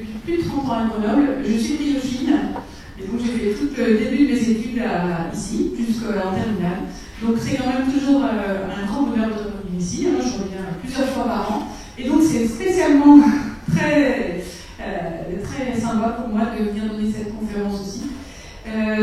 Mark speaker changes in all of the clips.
Speaker 1: depuis plus de 30 ans à Grenoble. Je suis prise de Chine, et donc j'ai fait tout le début de mes études ici, jusqu'en terminale. Donc c'est quand même toujours un grand bonheur de revenir ici. Je reviens plusieurs fois par an. Et donc c'est spécialement très sympa pour moi de venir donner cette conférence aussi.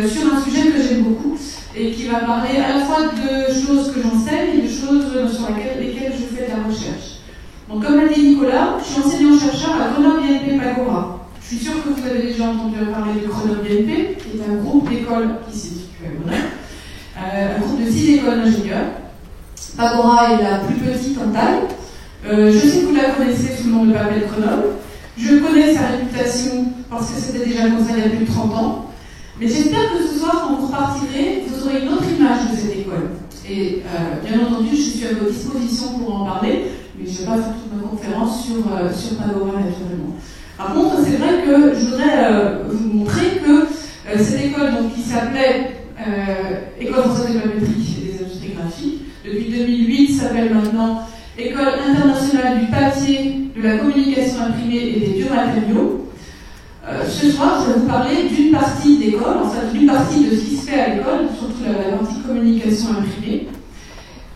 Speaker 1: Sur un sujet que j'aime beaucoup et qui va parler à la fois de choses que j'enseigne et de choses sur lesquelles je fais de la recherche. Donc comme l'a dit Nicolas, je suis enseignant-chercheur à Grenoble INP Pagora. Je suis sûre que vous avez déjà entendu parler de Grenoble INP, qui est un groupe d'écoles qui s'est situé à Grenoble, un groupe de 6 écoles d'ingénieurs. Pagora est la plus petite en taille. Je sais que vous la connaissez sous le nom de Papel Grenoble. Je connais sa réputation parce que c'était déjà comme ça il y a plus de 30 ans. Mais j'espère que ce soir, quand vous repartirez, vous aurez une autre image de cette école. Et bien entendu, je suis à votre disposition pour en parler, mais je ne vais pas faire toute ma conférence sur Pagora naturellement. Par contre, c'est vrai que je voudrais vous montrer que cette école, donc, qui s'appelait École française de papeterie et des industries graphiques, depuis 2008 s'appelle maintenant École internationale du papier, de la communication imprimée et des biomatériaux. Ce soir, je vais vous parler d'une partie d'école, enfin d'une partie de ce qui se fait à l'école, surtout la partie communication imprimée.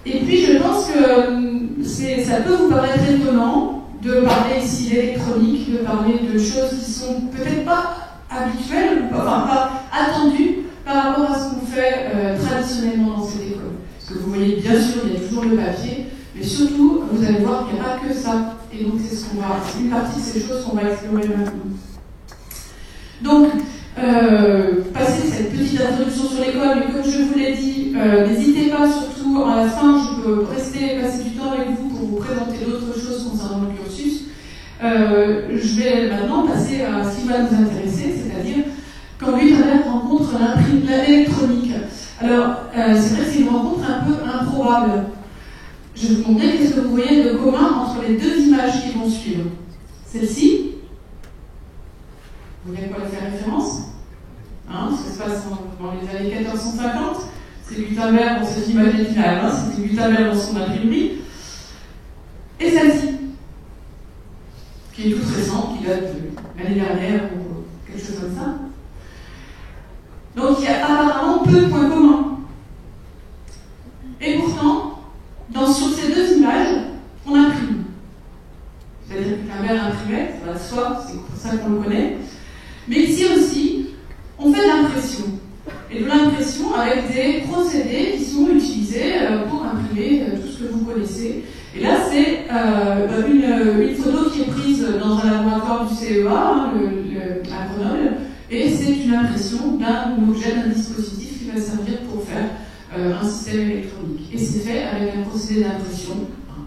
Speaker 1: Et puis, je pense que ça peut vous paraître étonnant de parler ici d'électronique, de parler de choses qui sont peut-être pas habituelles, enfin pas attendues par rapport à ce qu'on fait traditionnellement dans cette école. Parce que vous voyez, bien sûr, il y a toujours le papier, mais surtout, vous allez voir qu'il n'y a pas que ça. Et donc, c'est une partie de ces choses qu'on va explorer maintenant. Donc, passer cette petite introduction sur l'école, mais comme je vous l'ai dit, n'hésitez pas, surtout à la fin, je peux passer du temps avec vous pour vous présenter d'autres choses concernant le cursus. Je vais maintenant passer à ce qui va nous intéresser, c'est-à-dire quand Gutenberg rencontre l'électronique. Alors, c'est vrai que c'est une rencontre un peu improbable. Je vais vous montrer qu'est-ce que vous voyez de commun entre les deux images qui vont suivre. Celle-ci. Vous voyez à quoi elle fait référence, ça se passe dans les années 1450. C'est Gutenberg, cette image est finale, c'était Gutenberg dans son imprimerie. Et celle-ci, qui est toute récente, qui date de l'année dernière ou quelque chose comme ça. Donc il y a apparemment peu de points communs. Et pourtant, sur ces deux images, on imprime. C'est-à-dire que Gutenberg imprimait, ça va de soi, c'est pour ça qu'on le connaît. Mais ici aussi, on fait de l'impression. Et de l'impression avec des procédés qui sont utilisés pour imprimer tout ce que vous connaissez. Et là, c'est une photo qui est prise dans un laboratoire du CEA, à Grenoble, et c'est une impression d'un objet, d'un dispositif qui va servir pour faire un système électronique. Et c'est fait avec un procédé d'impression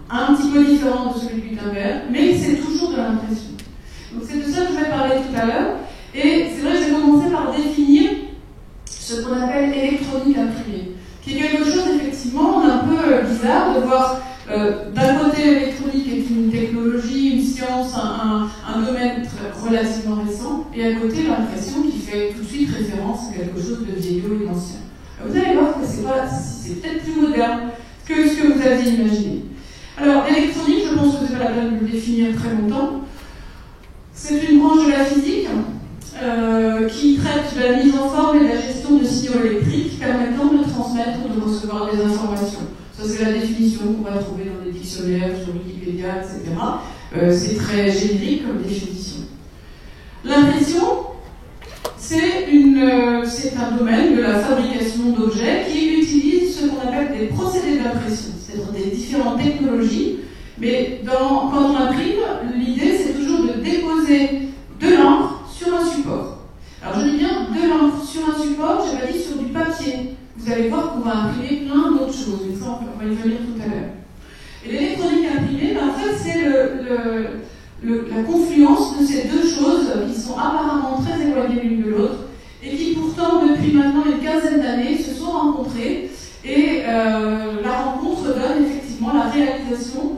Speaker 1: un petit peu différent de celui de Gutenberg, mais c'est toujours de l'impression. Donc c'est de ça que je vais parler tout à l'heure. Et c'est vrai que je vais commencer par définir ce qu'on appelle électronique imprimée, qui est quelque chose effectivement d'un peu bizarre de voir d'un côté l'électronique est une technologie, une science, un domaine relativement récent, et à côté l'impression qui fait tout de suite référence à quelque chose de vieillot et d'ancien. Vous allez voir que c'est peut-être plus moderne que ce que vous aviez imaginé. Alors l'électronique, je pense que c'est pas la peine de le définir très longtemps. C'est une branche de la physique qui traite de la mise en forme et de la gestion de signaux électriques permettant de transmettre ou de recevoir des informations. Ça, c'est la définition qu'on va trouver dans les dictionnaires, sur Wikipédia, etc. C'est très générique comme définition. L'impression, c'est un domaine de la fabrication d'objets qui utilise ce qu'on appelle des procédés d'impression, c'est-à-dire des différentes technologies. Mais quand on imprime, l'idée, c'est toujours de déposer de l'encre sur un support. Alors je dis bien de l'encre sur un support, je n'ai pas dit sur du papier. Vous allez voir qu'on va imprimer plein d'autres choses, mais ça on va y venir tout à l'heure. Et l'électronique imprimée, en fait c'est la confluence de ces deux choses qui sont apparemment très éloignées l'une de l'autre et qui pourtant depuis maintenant une quinzaine d'années se sont rencontrées et la rencontre donne effectivement la réalisation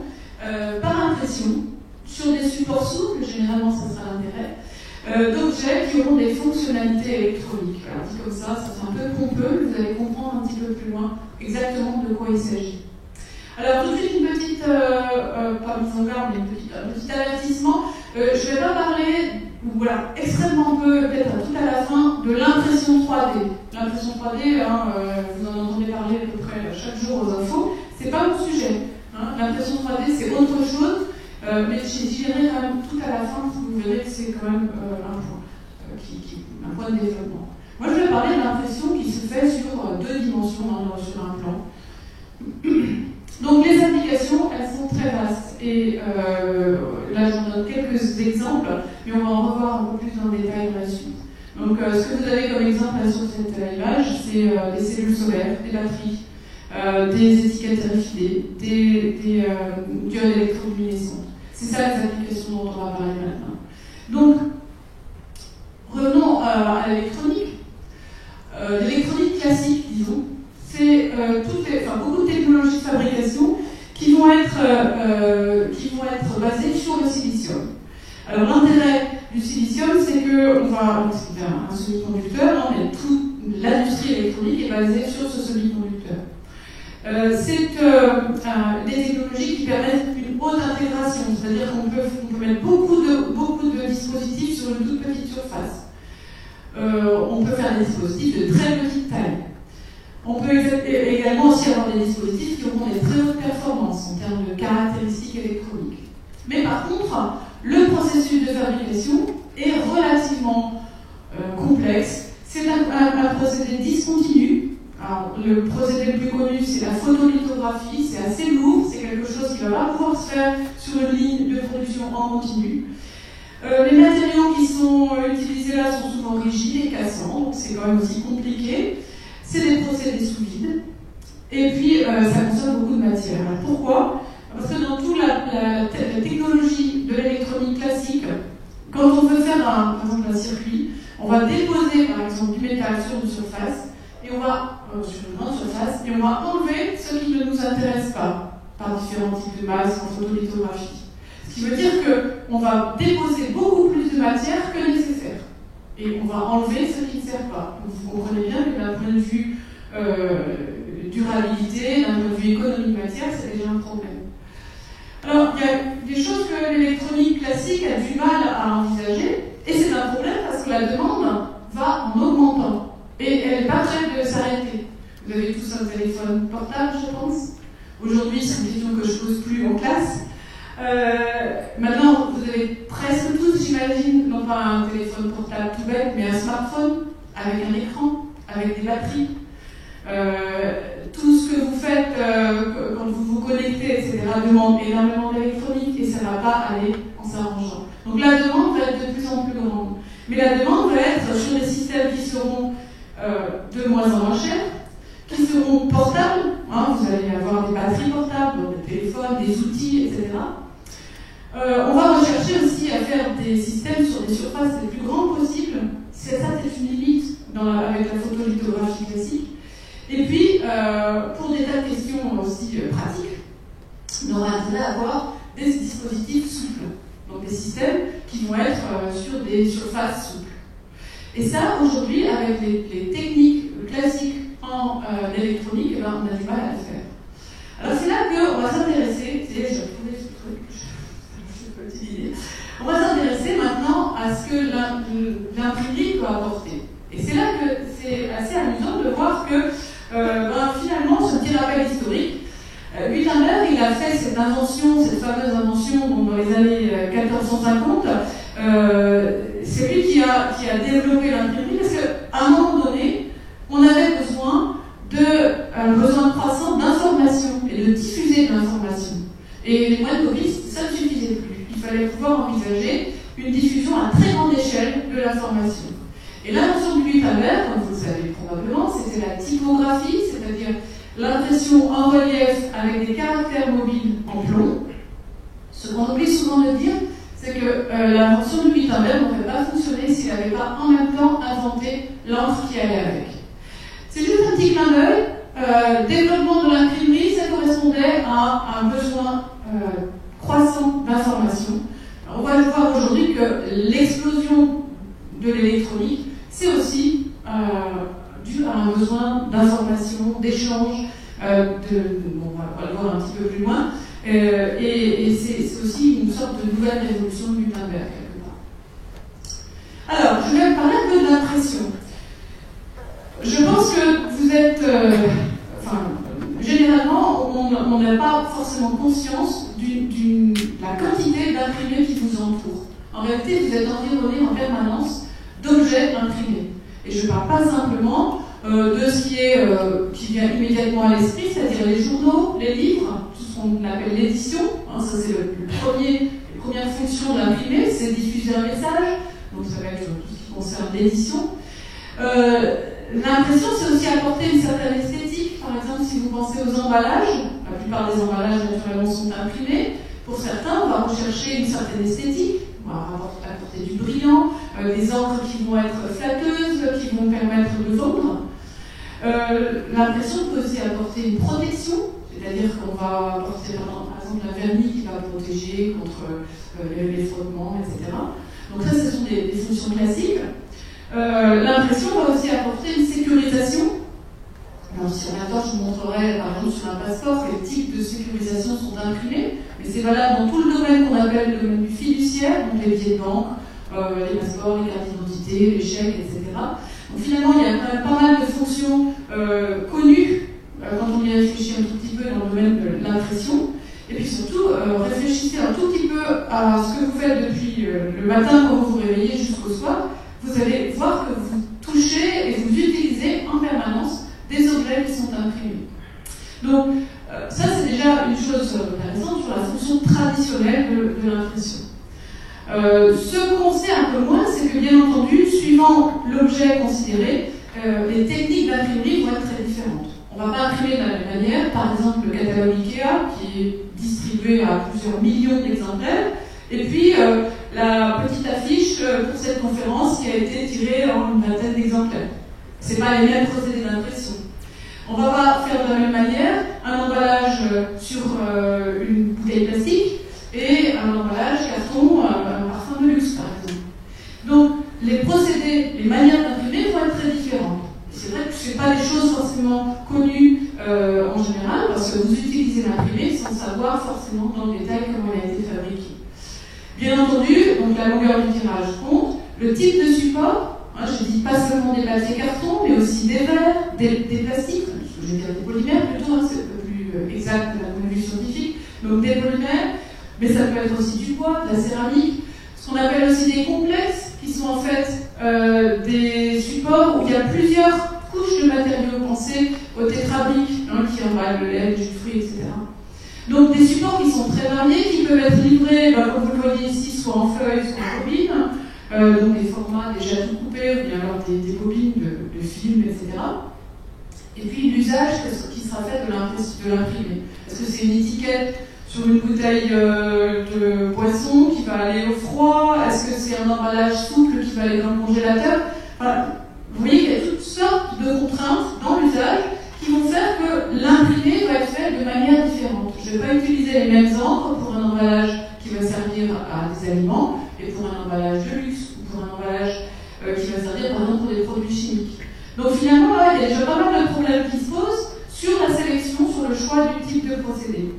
Speaker 1: par impression sur des supports souples, généralement ça sera l'intérêt, d'objets qui auront des fonctionnalités électroniques. Alors dit comme ça fait un peu pompeux, vous allez comprendre un petit peu plus loin exactement de quoi il s'agit. Alors tout de suite une petite, pas mise en garde, mais un petit avertissement. Je ne vais pas parler ou voilà, extrêmement peu, peut-être tout à la fin, de l'impression 3D. L'impression 3D, vous en entendez parler à peu près chaque jour aux infos, c'est pas mon sujet. L'impression 3D, c'est autre chose, mais j'y viendrai quand même tout à la fin, vous verrez que c'est quand même un point de développement. Moi, je vais parler de l'impression qui se fait sur 2 dimensions sur un plan. Donc, les applications, elles sont très vastes. Et là, j'en donne quelques exemples, mais on va en revoir un peu plus en détail dans la suite. Donc, ce que vous avez comme exemple là, sur cette image, c'est des cellules solaires, des batteries, des étiquettes RFID, des diodes électroluminescentes. C'est ça les applications dont on va parler maintenant. Donc, revenons à l'électronique. L'électronique classique, disons, c'est beaucoup de technologies de fabrication qui vont être basées sur le silicium. Alors l'intérêt du silicium, c'est qu'on va, c'est un semi-conducteur, mais toute l'industrie électronique est basée sur ce semi-conducteur. C'est des technologies qui permettent une haute intégration, c'est-à-dire qu'on peut mettre beaucoup de dispositifs sur une toute petite surface. On peut faire des dispositifs de très petite taille. On peut également aussi avoir des dispositifs qui auront des très hautes performances en termes de caractéristiques électroniques. Mais par contre, le processus de fabrication est relativement complexe. C'est un procédé discontinu. Alors, le procédé le plus connu, c'est la photolithographie. C'est assez lourd, c'est quelque chose qui ne va pas pouvoir se faire sur une ligne de production en continu. Les matériaux qui sont utilisés là sont souvent rigides et cassants, donc c'est quand même aussi compliqué. C'est des procédés sous vide. Et puis, ça consomme beaucoup de matière. Alors, pourquoi ? Parce que dans toute la technologie de l'électronique classique, quand on veut faire par exemple un circuit, on va déposer par exemple du métal sur une surface, et on va, sur une grande surface, et on va enlever ce qui ne nous intéresse pas, par différents types de masses en photolithographie. Ce qui veut dire qu'on va déposer beaucoup plus de matière que nécessaire. Et on va enlever ce qui ne sert pas. Donc vous comprenez bien que d'un point de vue durabilité, d'un point de vue économie matière, c'est déjà un problème. Alors, il y a des choses que l'électronique classique a du mal à envisager, et c'est un problème parce que la demande va en augmentant. Et elle n'est pas prête de s'arrêter. Vous avez tous un téléphone portable, je pense. Aujourd'hui, c'est une question que je ne pose plus en classe. Maintenant, vous avez presque tous, j'imagine, non pas un téléphone portable tout bête, mais un smartphone avec un écran, avec des batteries. Tout ce que vous faites quand vous vous connectez, etc., demande énormément d'électronique et ça ne va pas aller en s'arrangeant. Donc la demande va être de plus en plus grande. Mais la demande va être sur des systèmes qui seront de moins en moins chers, qui seront portables. Vous allez avoir des batteries portables, des téléphones, des outils, etc. On va rechercher aussi à faire des systèmes sur des surfaces les plus grandes possibles. C'est une limite avec la photolithographie classique. Et puis, pour des tas de questions aussi pratiques, on aura intérêt à avoir des dispositifs souples. Donc des systèmes qui vont être sur des surfaces souples. Et ça, aujourd'hui, avec les techniques classiques en électronique, on a du mal à le faire. Alors c'est là qu'on va s'intéresser, j'ai trouvé ce truc, je peux utiliser. On va s'intéresser maintenant à ce que l'imprimerie peut apporter. Et c'est là que c'est assez amusant de voir que finalement, ce petit rappel historique, Gutenberg, il a fait cette fameuse invention dans les années 1450. C'est lui qui a développé l'imprimerie parce qu'à un moment donné, on avait besoin croissant d'information et de diffuser de l'information. Et les moyens de copie, ça ne suffisait plus. Il fallait pouvoir envisager une diffusion à très grande échelle de l'information. Et l'invention de Gutenberg, comme vous le savez probablement, c'était la typographie, c'est-à-dire l'impression en relief avec des caractères mobiles en plomb. Ce qu'on oublie souvent de dire, c'est que l'invention de Gutenberg n'aurait pas fonctionné s'il n'avait pas en même temps inventé l'encre qui allait avec. C'est juste un petit clin d'œil. Développement de l'imprimerie, ça correspondait à un besoin croissant d'information. On va le voir aujourd'hui que l'explosion de l'électronique, c'est aussi dû à un besoin d'information, d'échange, on va le voir un petit peu plus loin, et c'est aussi une sorte de nouvelle révolution de Gutenberg, quelque part. Alors, je vais parler un peu de l'impression. Je pense que vous êtes... généralement, on n'a pas forcément conscience de la quantité d'imprimés qui vous entourent. En réalité, vous êtes environné en permanence d'objets imprimés. Et je ne parle pas simplement de ce qui vient immédiatement à l'esprit, c'est-à-dire les journaux, les livres, tout ce qu'on appelle l'édition. Hein, ça, c'est les premières fonctions de l'imprimé, c'est diffuser un message. Donc, ça va être tout ce qui concerne l'édition. L'impression, c'est aussi apporter une certaine esthétique. Par exemple, si vous pensez aux emballages, la plupart des emballages, naturellement, sont imprimés. Pour certains, on va rechercher une certaine esthétique. On va apporter du brillant, des encres qui vont être flatteuses, qui vont permettre de vendre. L'impression peut aussi apporter une protection, c'est-à-dire qu'on va apporter, par exemple, un vernis qui va protéger contre les frottements, etc. Donc ça, ce sont des fonctions classiques. L'impression va aussi apporter une sécurisation. Alors, si on attend, je vous montrerai, par exemple, sur un passeport, quels types de sécurisation sont imprimés, mais c'est valable dans tout le domaine qu'on appelle le domaine du fiduciaire, donc les billets de banque, les passeports, les cartes d'identité, les chèques, etc. Donc finalement, il y a quand même pas mal de fonctions connues quand on y réfléchit un tout petit peu dans le domaine de l'impression. Et puis surtout, réfléchissez un tout petit peu à ce que vous faites depuis le matin quand vous vous réveillez jusqu'au soir. Vous allez voir que vous touchez et vous utilisez en permanence des objets qui sont imprimés. Donc, ça c'est déjà une chose intéressante sur la fonction traditionnelle de l'impression. Ce qu'on sait un peu moins, c'est que bien entendu, suivant l'objet considéré, les techniques d'imprimerie vont être très différentes. On ne va pas imprimer de la même manière, par exemple le catalogue IKEA, qui est distribué à plusieurs millions d'exemplaires, et puis la petite affiche pour cette conférence qui a été tirée en une vingtaine d'exemplaires. Ce n'est pas les mêmes procédés d'impression. On ne va pas faire de la même manière un emballage sur une bouteille plastique et un emballage carton, un parfum de luxe par exemple. Donc les procédés, les manières d'imprimer vont être très différentes. C'est vrai que ce n'est pas des choses forcément connues en général, parce que vous utilisez l'imprimé sans savoir forcément dans le détail comment elle a été fabriquée. Bien entendu, donc la longueur du tirage compte, le type de support, hein, je ne dis pas seulement des papiers carton, mais aussi des verres, des plastiques, je vais dire des polymères plutôt, hein, c'est un peu plus exact d'un point de vue scientifique, donc des polymères, mais ça peut être aussi du bois, de la céramique, ce qu'on appelle aussi des complexes, qui sont en fait des supports où il y a plusieurs couches de matériaux. Pensez au tétrabrique, hein, qui emballent le lait, le jus de fruits, etc. Donc des supports qui sont très variés, qui peuvent être livrés, comme vous le voyez ici, soit en feuilles, soit en bobines, donc des formats déjà tout coupés, ou bien alors des bobines de films, etc. Et puis l'usage qui sera fait de l'imprimé. Est-ce que c'est une étiquette sur une bouteille de boisson qui va aller au froid? Est-ce que c'est un emballage souple qui va aller dans le congélateur? Voilà. Vous voyez qu'il y a toutes sortes de contraintes dans l'usage qui vont faire que l'imprimé va être fait de manière différente. Je ne vais pas utiliser les mêmes encres pour un emballage qui va servir à des aliments et pour un emballage de luxe ou pour un emballage qui va servir par exemple pour des produits chimiques. Donc finalement, là, il y a déjà pas mal de problèmes qui se posent sur la sélection, sur le choix du type de procédé.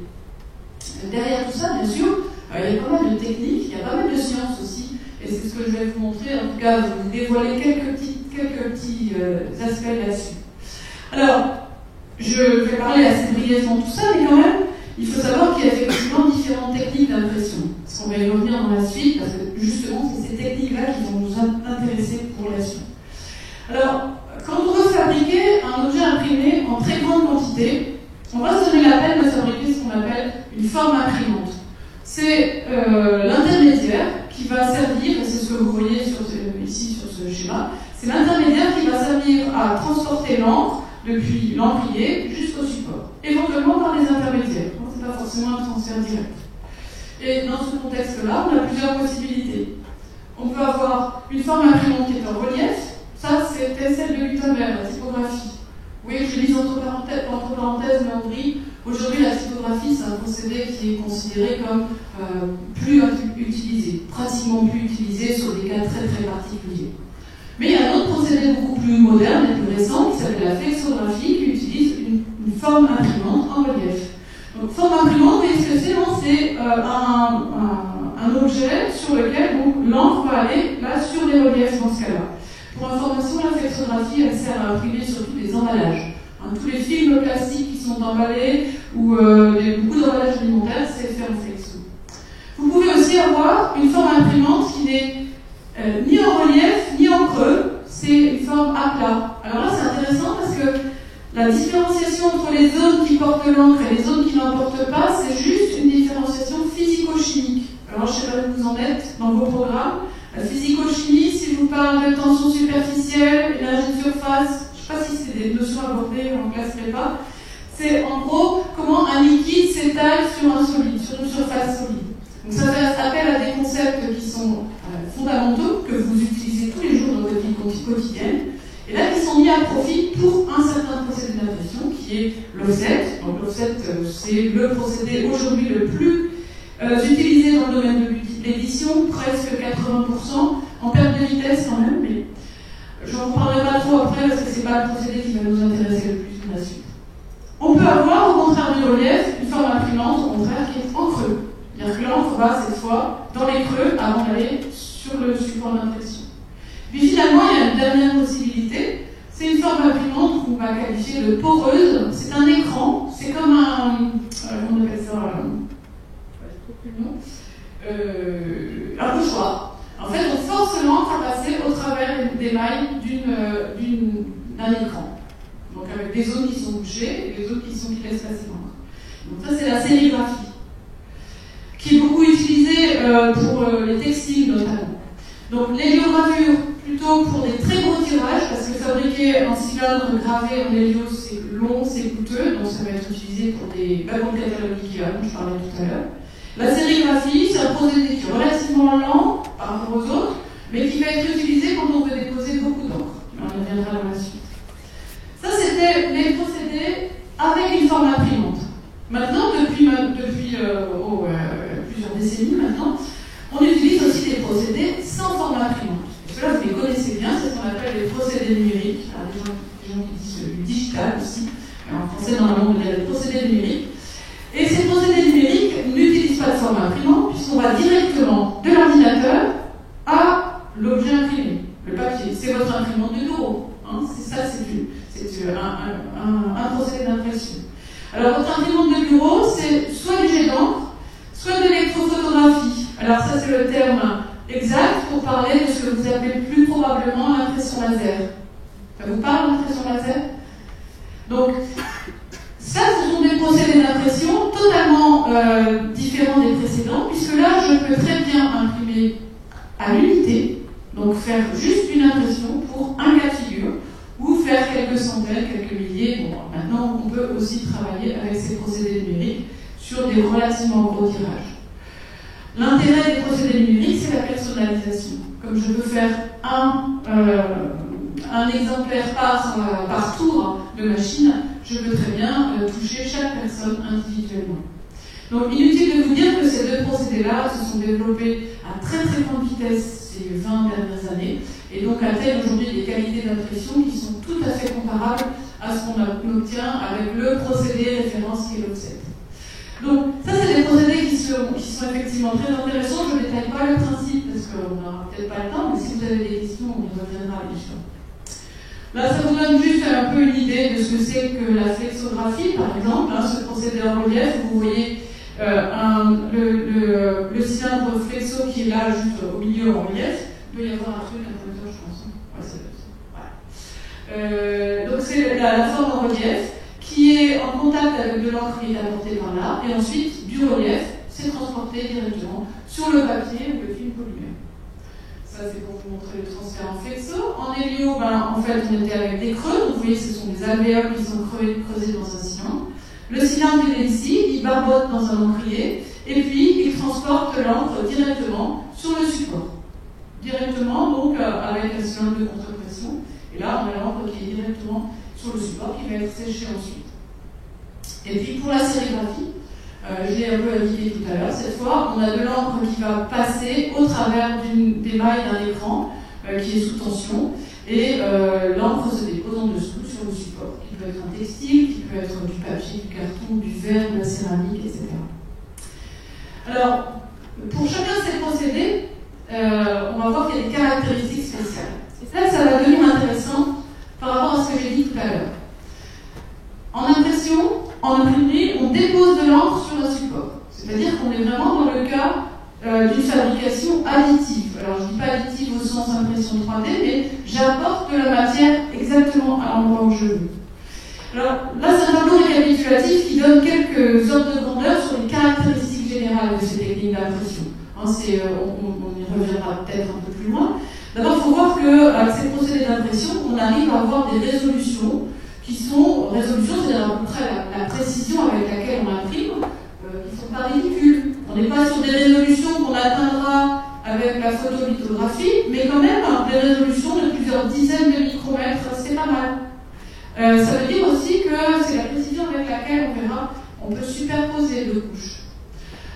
Speaker 1: Derrière tout ça, bien sûr, il y a pas mal de techniques, il y a pas mal de sciences aussi, et c'est ce que je vais vous montrer, en tout cas, vous dévoiler quelques petits aspects là-dessus. Alors, je vais parler assez brièvement de tout ça, mais quand même, il faut savoir qu'il y a effectivement différentes techniques d'impression. Parce qu'on va y revenir dans la suite, parce que justement, c'est ces techniques-là qui vont nous intéresser pour la suite. Alors, quand on veut fabriquer un objet imprimé en très grande quantité, on va se donner la peine de fabriquer ce qu'on appelle une forme imprimante. C'est l'intermédiaire qui va servir, et c'est ce que vous voyez ici sur ce schéma, c'est l'intermédiaire qui va servir à transporter l'encre depuis l'encrier jusqu'au support, éventuellement par les intermédiaires. Donc, ce n'est pas forcément un transfert direct. Et dans ce contexte-là, on a plusieurs possibilités. On peut avoir une forme imprimante qui est en relief. Ça, c'était celle de Gutenberg, la typographie. Vous voyez que je lis entre parenthèses, mais en gris. Aujourd'hui, la typographie, c'est un procédé qui est considéré comme plus utilisé, pratiquement plus utilisé sur des cas très très particuliers. Mais il y a un autre procédé beaucoup plus moderne et plus récent qui s'appelle la flexographie, qui utilise une forme imprimante en relief. Donc, forme imprimante, vous voyez ce que c'est? C'est un un objet sur lequel l'encre va aller là sur les reliefs dans ce cas-là. Pour information, la flexographie, elle sert à imprimer surtout des emballages. Tous les films plastiques qui sont emballés ou beaucoup d'emballages alimentaires, c'est fait en flexo. Vous pouvez aussi avoir une forme imprimante qui n'est ni en relief ni en creux, c'est une forme à plat. Alors là, c'est intéressant parce que la différenciation entre les zones qui portent l'encre et les zones qui n'en portent pas, c'est juste une différenciation physico-chimique. Alors, je ne sais pas où vous en êtes dans vos programmes. La physico-chimie, si je vous parle de tension superficielle, énergie de surface, je ne sais pas si c'est des notions abordées en classe prépa, c'est en gros comment un liquide s'étale sur un solide, sur une surface solide. Donc ça fait appel à des concepts qui sont fondamentaux, que vous utilisez tous les jours dans votre vie quotidienne, et là qui sont mis à profit pour un certain procédé d'impression qui est l'offset. Donc l'offset, c'est le procédé aujourd'hui le plus utilisé dans le domaine de l'édition, presque 80%, en perte de vitesse quand même, mais j'en parlerai pas trop après parce que c'est pas le procédé qui va nous intéresser le plus pour la suite. On peut avoir, au contraire du relief, une forme imprimante, au contraire, qui est en creux. C'est-à-dire que l'encre va cette fois dans les creux avant d'aller sur le support d'impression. Puis finalement, il y a une dernière possibilité, c'est une forme imprimante qu'on va qualifier de poreuse. C'est un écran, c'est comme un, comment on appelle ça, un pochoir. En fait, on force l'encre à passer au travers des mailles d'un écran. Donc avec des zones qui sont bouchées et des zones qui laissent passer l'encre. Donc ça, c'est la sérigraphie, qui est beaucoup utilisée pour les textiles notamment. Donc l'héliogravure, plutôt pour des très gros tirages, parce que fabriquer un cylindre gravé en hélio, c'est long, c'est coûteux, donc ça va être utilisé pour des wagons de catalogue Ikea, dont je parlais tout à l'heure. La sérigraphie, c'est un procédé qui est relativement lent par rapport aux autres, mais qui va être utilisé quand on veut déposer beaucoup d'encre. On y reviendra dans la suite. Ça, c'était les procédés avec une forme imprimante. Maintenant, depuis plusieurs décennies maintenant, on utilise aussi des procédés sans forme imprimante. Et cela, vous les connaissez bien, c'est ce qu'on appelle les procédés numériques. Alors, des gens qui disent du digital aussi. En français, dans le monde, il y a des procédés numériques. Et ces procédés numériques n'utilisent pas de forme imprimante, puisqu'on va directement de l'ordinateur à l'objet imprimé, le papier. C'est votre imprimante de bureau. Hein, c'est ça, c'est un procédé d'impression. Alors, votre imprimante de bureau, c'est soit du jet d'encre, soit de l'électrophotographie. Alors, ça, c'est le terme exact pour parler de ce que vous appelez plus probablement l'impression laser. Ça vous parle, l'impression laser? Donc, ça, ce sont des procédés d'impression totalement différents des précédents, puisque là, je peux très bien imprimer à l'unité, donc faire juste une impression pour un cas de figure, ou faire quelques centaines, quelques milliers. Bon, maintenant, on peut aussi travailler avec ces procédés numériques sur des relativement gros tirages. L'intérêt des procédés numériques, c'est la personnalisation. Comme je peux faire un exemplaire par tour de machine, je peux très bien toucher chaque personne individuellement. Donc inutile de vous dire que ces deux procédés-là se sont développés à très très grande vitesse ces 20 dernières années et donc atteignent aujourd'hui des qualités d'impression qui sont tout à fait comparables à ce qu'on obtient avec le procédé référence qui est l'offset. Donc ça, c'est des procédés qui sont effectivement très intéressants. Je ne détaille pas le principe parce qu'on n'aura peut-être pas le temps, mais si vous avez des questions, on y reviendra bien sûr. Là, ça vous donne juste un peu une idée de ce que c'est que la flexographie, par exemple, ce procédé en relief. Vous voyez le cylindre flexo qui est là, juste au milieu en relief. Il doit y avoir un truc, un pointeur, je pense. Ouais, c'est ça. Donc, c'est la forme en relief qui est en contact avec de l'encre qui est apportée par là, et ensuite, du relief, c'est transporté directement sur le papier ou le film polymère. Ça, c'est pour vous montrer le transfert en flexo. En hélio, en fait, on était avec des creux. Donc, vous voyez, ce sont des alvéoles qui sont creusés dans un cylindre. Le cylindre, il est ici, il barbote dans un encrier, et puis il transporte l'encre directement sur le support. Directement, donc, avec un cylindre de contre-pression. Et là, on a l'encre qui est directement sur le support, qui va être séchée ensuite. Et puis, pour la sérigraphie, je l'ai un peu indiqué tout à l'heure, cette fois, on a de l'encre qui va passer au travers des mailles d'un écran qui est sous tension, et l'encre se dépose en dessous sur le support, qui peut être un textile, qui peut être du papier, du carton, du verre, de la céramique, etc. Alors, pour chacun de ces on va voir qu'il y a des caractéristiques spéciales. Et là, ça va devenir intéressant par rapport à ce que j'ai dit tout à l'heure. En impression, en imprimerie, on dépose de l'encre sur un support. C'est-à-dire qu'on est vraiment dans le cas d'une fabrication additive. Alors, je ne dis pas additive au sens impression 3D, mais j'apporte de la matière exactement à l'endroit où je veux. Alors, là, c'est un tableau récapitulatif qui donne quelques ordres de grandeur sur les caractéristiques générales de ces techniques d'impression. On y reviendra peut-être un peu plus loin. D'abord, il faut voir qu'avec ces procédés d'impression, on arrive à avoir des résolutions qui sont, c'est-à-dire à peu près la précision avec laquelle on imprime, qui ne sont pas ridicules. On n'est pas sur des résolutions qu'on atteindra avec la photolithographie, mais quand même des résolutions de plusieurs dizaines de micromètres, c'est pas mal. Ça veut dire aussi que c'est la précision avec laquelle, on verra, on peut superposer deux couches.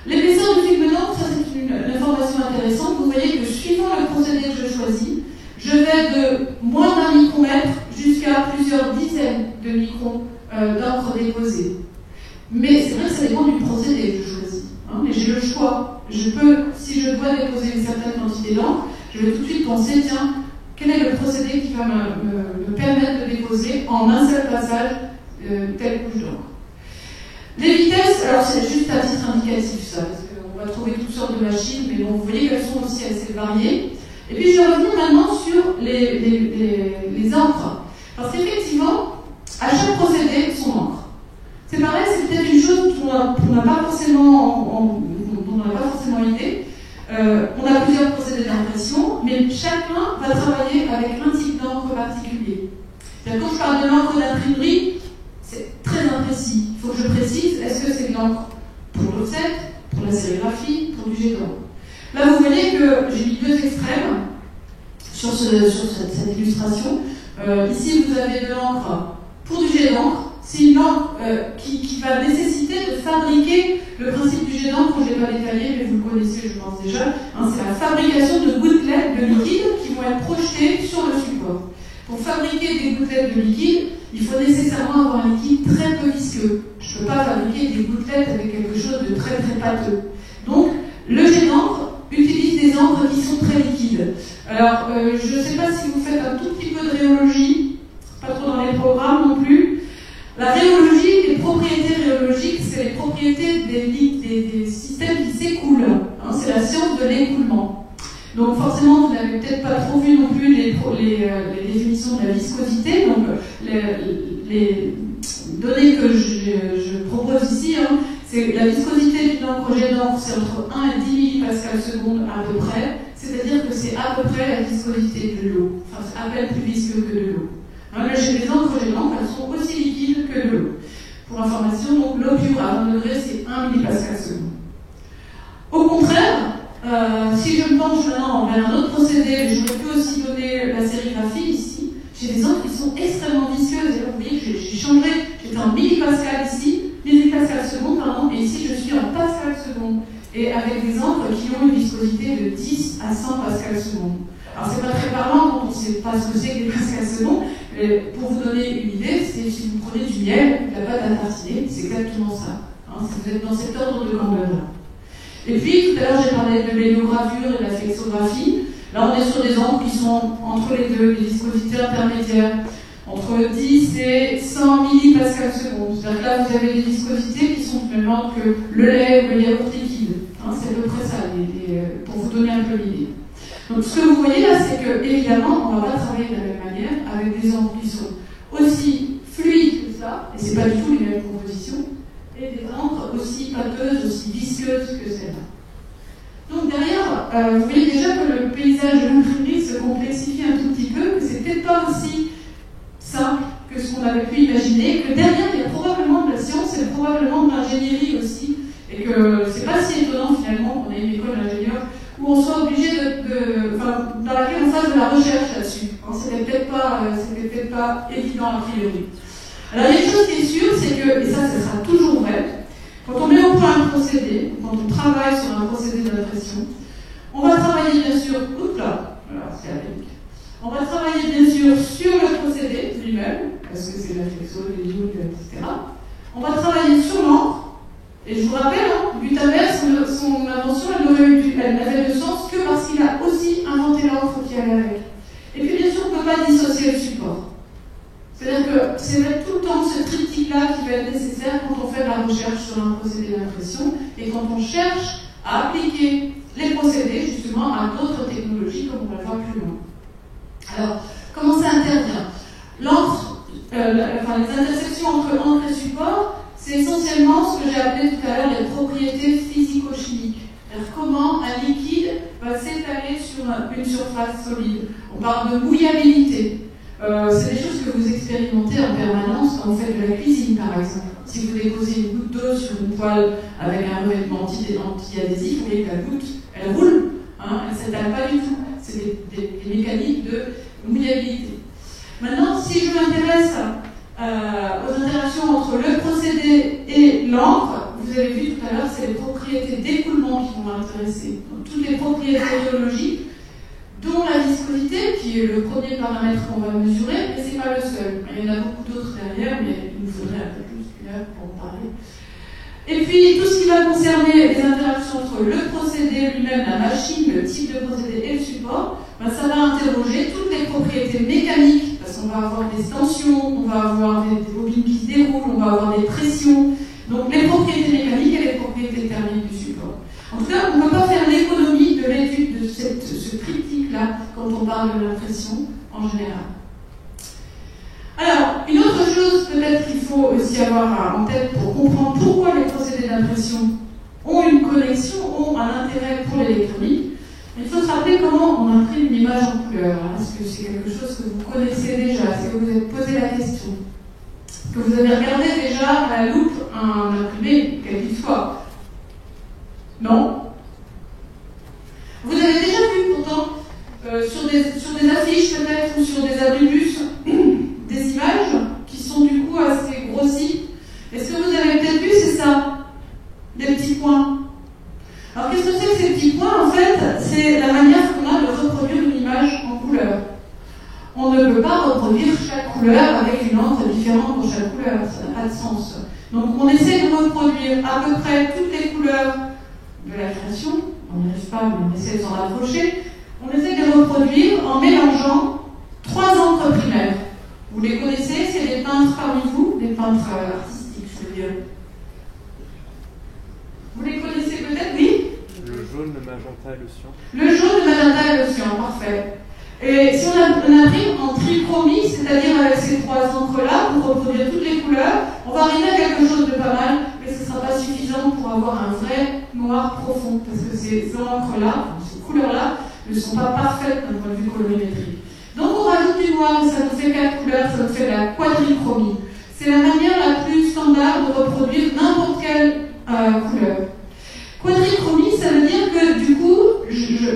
Speaker 1: L'épaisseur du film d'encre, ça c'est une information intéressante. Vous voyez que suivant le procédé que je choisis, je vais de moins d'un micromètre jusqu'à plusieurs dizaines de microns d'encre déposée. Mais c'est vrai que ça dépend du procédé que je choisis. Mais j'ai le choix. Je peux, si je dois déposer une certaine quantité d'encre, je vais tout de suite penser, tiens, quel est le procédé qui va me permettre de déposer en un seul passage telle couche d'encre. Les vitesses, alors c'est juste à titre indicatif ça, parce qu'on va trouver toutes sortes de machines, mais bon, vous voyez qu'elles sont aussi assez variées. Et puis je vais revenir maintenant sur les encres. Parce qu'effectivement, à chaque procédé, son encre. C'est pareil, c'est peut-être une chose dont on n'a pas forcément idée. On a plusieurs procédés d'impression, mais chacun va travailler avec un type d'encre particulier. Quand je parle de l'encre d'imprimerie, c'est très imprécis. Il faut que je précise, est-ce que c'est de l'encre pour l'offset, pour la sérigraphie, pour du jet d'encre. Là, vous voyez que j'ai mis deux extrêmes sur cette illustration. Ici, vous avez de l'encre pour du jet d'encre. C'est une encre qui va nécessiter de fabriquer le principe du jet d'encre, je ne l'ai pas détaillé, mais vous le connaissez, je pense déjà. C'est la fabrication de gouttelettes de liquide qui vont être projetées sur le support. Pour fabriquer des gouttelettes de liquide, il faut nécessairement avoir un liquide très peu visqueux. Je ne peux pas fabriquer des gouttelettes avec quelque chose de très très pâteux. Donc, le jet d'encre utilise des encres qui sont très liquides. Alors, je ne sais pas si vous faites un tout petit peu de rhéologie, pas trop dans les programmes non plus. La rhéologie, les propriétés rhéologiques, c'est les propriétés des systèmes qui s'écoulent. C'est la science de l'écoulement. Donc forcément, vous n'avez peut-être pas trop vu non plus les définitions de la viscosité. Donc les données que je propose ici, c'est la viscosité d'une encre jet d'encre, c'est entre 1 et 10 millipascales seconde à peu près. C'est-à-dire que c'est à peu près la viscosité de l'eau. Enfin, c'est à peine plus visqueux que de l'eau. Chez les encres jet d'encre, elles sont aussi liquides que de l'eau. Pour information, donc l'eau pure à 20 degrés, c'est 1 millipascal seconde. Au contraire, si je me penche maintenant vers un autre procédé, j'aurais pu aussi donner la sérigraphie ici. J'ai des encres qui sont extrêmement visqueuses. Et vous voyez que j'ai changé, j'étais en millipascal ici, millipascal seconde, pardon, et ici je suis en pascal seconde. Et avec des encres qui ont une viscosité de 10 à 100 pascal seconde. Alors c'est pas très parlant quand on ne sait pas ce que c'est que les pascal secondes. Pour vous donner une idée, c'est si vous prenez du miel, de la pâte à tartiner, c'est exactement ça. Si vous êtes dans cet ordre de grandeur-là. Et puis, tout à l'heure, j'ai parlé de l'héliogravure et de la flexographie. Là, on est sur des encres qui sont entre les deux, des viscosités intermédiaires, entre 10 et 100 millipascal seconde. C'est-à-dire que là, vous avez des viscosités qui sont plus lentes que le lait ou le yaourt liquide. C'est à peu près ça, pour vous donner un peu l'idée. Donc, ce que vous voyez là, c'est que, évidemment, on ne va pas travailler de la même manière avec des encres qui sont aussi fluides que ça, et ce n'est pas du tout les mêmes compositions, et des encres aussi pâteuses, aussi visqueuses que celle-là. Donc derrière, vous voyez déjà que le paysage de l'imprimerie se complexifie un tout petit peu, que c'est peut-être pas aussi simple que ce qu'on avait pu imaginer, que derrière il y a probablement de la science et probablement de l'ingénierie aussi, et que c'est pas si étonnant finalement qu'on ait une école d'ingénieurs où on soit obligé dans laquelle on fasse de la recherche là-dessus. C'était peut-être pas évident a priori. Alors, il y a une chose qui est sûre, c'est que, et ça sera toujours vrai, quand on met au point un procédé, quand on travaille sur un procédé d'impression, on va travailler bien sûr, on va travailler bien sûr sur le procédé lui-même, parce que c'est la flexo, les joules, etc. On va travailler sur l'encre, et je vous rappelle, Gutenberg, son invention, elle n'avait de sens que parce qu'il a aussi aussi inventer l'offre qui allait avec. Et puis bien sûr, on ne peut pas dissocier le support. C'est-à-dire que c'est tout le temps ce triptyque-là qui va être nécessaire quand on fait de la recherche sur un procédé d'impression et quand on cherche à appliquer les procédés justement à d'autres technologies comme on va le voir plus loin. Alors, comment ça intervient? Les intersections entre encre et support, c'est essentiellement ce que j'ai appelé tout à l'heure les propriétés physico-chimiques. C'est-à-dire comment un liquide va s'étaler sur une surface solide. On parle de mouillabilité. C'est des choses que vous expérimentez en permanence quand vous faites de la cuisine, par exemple. Si vous déposez une goutte d'eau sur une poêle avec un revêtement anti-adhésif, vous voyez que la goutte, elle roule, hein, elle ne s'étale pas du tout. C'est des mécaniques de mouillabilité. Maintenant, si je m'intéresse aux interactions entre le procédé et l'encre, vous avez vu tout à l'heure, c'est les propriétés d'écoulement qui vont m'intéresser. Donc, toutes les propriétés rhéologiques, dont la viscosité, qui est le premier paramètre qu'on va mesurer, mais ce n'est pas le seul. Il y en a beaucoup d'autres derrière, mais il nous faudrait un peu plus qu'une heure pour en parler. Et puis, tout ce qui va concerner les interactions entre le procédé lui-même, la machine, le type de procédé et le support, ça va interroger toutes les propriétés mécaniques, parce qu'on va avoir des tensions, on va avoir des bobines qui se déroulent, on va avoir des pressions. Donc, les propriétés mécaniques et les propriétés thermiques du support. En tout cas, on ne peut pas faire l'économie de l'étude de ce triptyque-là quand on parle de l'impression en général. Alors, une autre chose peut-être qu'il faut aussi avoir en tête pour comprendre pourquoi les procédés d'impression ont une connexion, ont un intérêt pour l'électronique, il faut se rappeler comment on imprime une image en couleur. Est-ce que c'est quelque chose que vous connaissez déjà? Est-ce que vous vous êtes posé la question? Que vous avez regardé déjà à la loupe un imprimé quelquefois? Non? Vous avez déjà vu pourtant sur des affiches peut-être ou sur des abribus des images qui sont du coup assez grossies. Est-ce que vous avez peut-être vu, c'est ça? Des petits points. Alors qu'est-ce que c'est que ces petits points? En fait, c'est la manière qu'on a de reproduire une image en couleur. On ne peut pas reproduire chaque couleur avec une encre différente pour chaque couleur, ça n'a pas de sens. Donc on essaie de reproduire à peu près toutes les couleurs de la création, on n'y arrive pas, mais on essaie de s'en rapprocher. On essaie de les reproduire en mélangeant 3 encres primaires. Vous les connaissez, c'est les peintres parmi vous, les peintres artistiques, je veux dire. Vous les connaissez peut-être, oui?
Speaker 2: Le jaune, le magenta et le cyan.
Speaker 1: Le jaune, le magenta et le cyan, parfait. Et si on imprime en trichromie, c'est-à-dire avec ces 3 encres-là, pour reproduire toutes les couleurs, on va arriver à quelque chose de pas mal, mais ce ne sera pas suffisant pour avoir un vrai noir profond, parce que ces encres-là, ces couleurs-là, ne sont pas parfaites d'un point de vue colorimétrique. Donc on rajoute du noir, et ça nous fait 4 couleurs, ça nous fait la quadrichromie. C'est la manière la plus standard de reproduire n'importe quelle couleur. Quadrichromie, ça veut dire que du coup,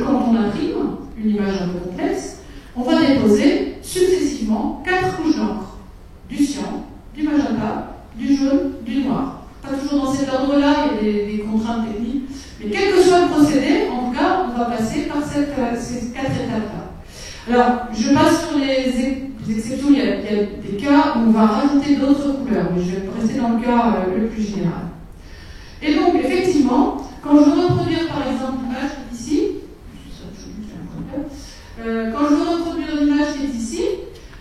Speaker 1: quand on imprime une image un peu complexe, on va déposer successivement 4 couches d'encre. Du cyan, du magenta, du jaune, du noir. Pas toujours dans cet ordre-là, il y a des contraintes techniques. Mais quel que soit le procédé, en tout cas, on va passer par ces 4 étapes-là. Alors, je passe sur les exceptions, il y a des cas où on va rajouter d'autres couleurs, mais je vais rester dans le cas le plus général. Et donc, effectivement, quand je veux reproduire par exemple l'image qui est ici, quand je veux reproduire l'image qui est ici,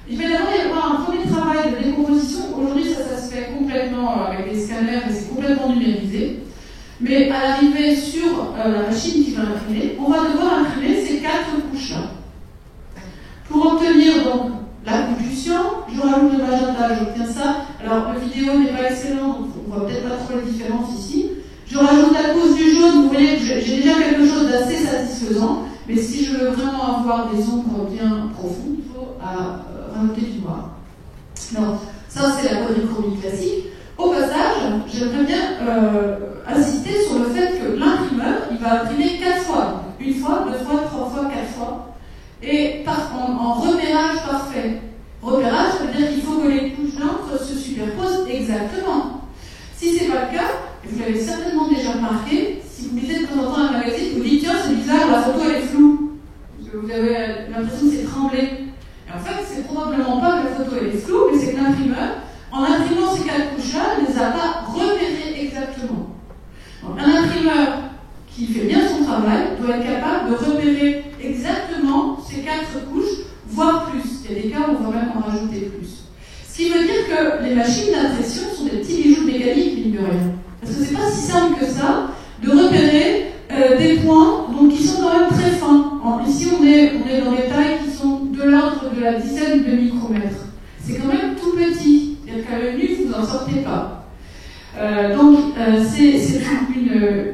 Speaker 1: il va d'abord y avoir un premier travail de décomposition. Aujourd'hui, ça se fait complètement avec des scanners et c'est complètement numérisé. Mais à l'arrivée sur la machine qui va imprimer, on va devoir imprimer ces 4 couches-là. Pour obtenir donc la couche du cyan, je rajoute le magenta, j'obtiens ça. Alors, la vidéo n'est pas excellente, donc on ne voit peut-être pas trop la différence ici. Je rajoute la couche du jaune, vous voyez que j'ai déjà quelque chose d'assez satisfaisant. Mais si je veux vraiment avoir des ombres bien profondes, il faut rajouter du noir. Donc, ça c'est la quadrichromie classique. Au passage, j'aimerais bien insister sur le fait que l'imprimeur, il va imprimer 4 fois. Une fois, 2 fois, 3 fois, 4 fois. Et en repérage parfait. Repérage, ça veut dire qu'il faut que les couches d'encre se superposent exactement. Si ce n'est pas le cas, et vous l'avez certainement déjà remarqué, si vous lisez de temps en temps un magazine, vous dites tiens, c'est bizarre, la photo elle est floue. Parce que vous avez l'impression que c'est tremblé. Et en fait, c'est probablement pas que la photo elle est floue, mais c'est que l'imprimeur, en imprimant ces 4 couches-là, ne les a pas repérées exactement. Donc, un imprimeur qui fait bien son travail doit être capable de repérer exactement ces 4 couches, voire plus. Il y a des cas où on va même en rajouter plus. Ce qui veut dire que les machines d'impression sont des petits bijoux mécaniques, mine de rien. Parce que c'est pas si simple que ça de repérer des points donc, qui sont quand même très fins. Ici, on est dans des tailles qui sont de l'ordre de la dizaine de micromètres. C'est quand même tout petit. C'est-à-dire qu'à l'œil nu, vous n'en sortez pas. C'est